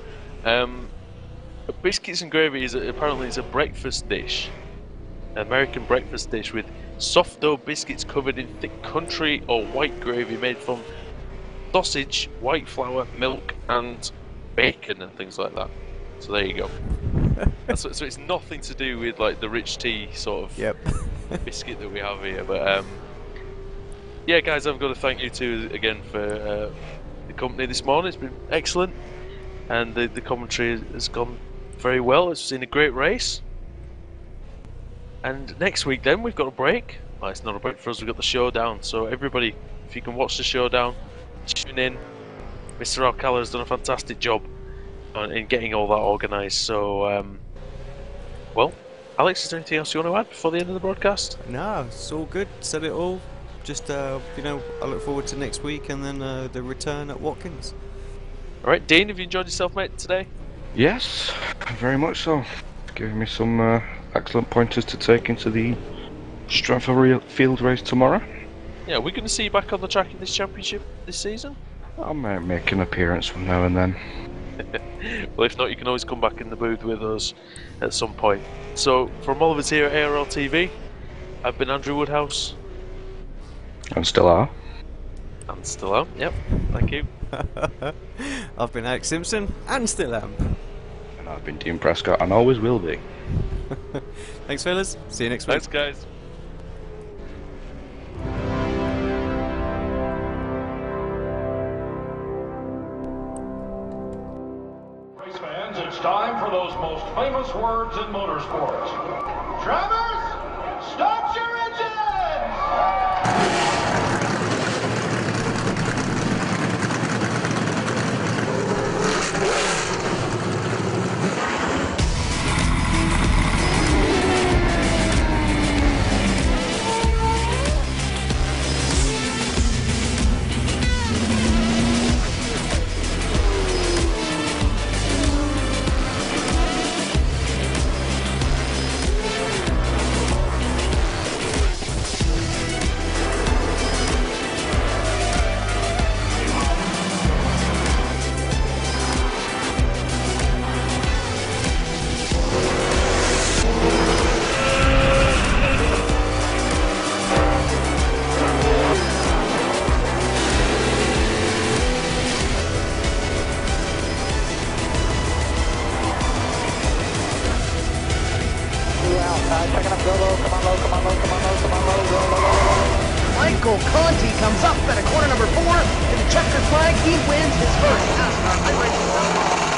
biscuits and gravy apparently is a breakfast dish, an American breakfast dish with soft dough biscuits covered in thick country or white gravy made from sausage, white flour, milk, and bacon and things like that. So there you go. So it's nothing to do with like the rich tea sort of Yep. biscuit that we have here, but yeah, guys, I've got to thank you two again for the company this morning. It's been excellent, and the commentary has gone very well. It's been a great race. And next week, then we've got a break. Well, it's not a break for us. We've got the showdown. So everybody, if you can watch the showdown, tune in. Mr. Alcala has done a fantastic job in getting all that organised. So, well, Alex, is there anything else you want to add before the end of the broadcast? No, it's all good. Said it all. Just, you know, I look forward to next week and then the return at Watkins. All right, Dean, have you enjoyed yourself, mate, today? Yes, very much so. Giving me some excellent pointers to take into the Stratford Field race tomorrow. Yeah, we're going to see you back on the track in this championship this season. I might make an appearance from now and then. Well, if not, you can always come back in the booth with us at some point. So, from all of us here at ARLTV, I've been Andrew Woodhouse. And still are. And still am, yep, thank you. I've been Alex Simpson and still am. And I've been Dean Prescott and always will be. Thanks, fellas. See you next week. Thanks, guys. Race fans, it's time for those most famous words in motorsports. Drivers, start your engines! Michael Conti comes up at a corner number 4 in the checkered flag. He wins his first NASCAR iRacing.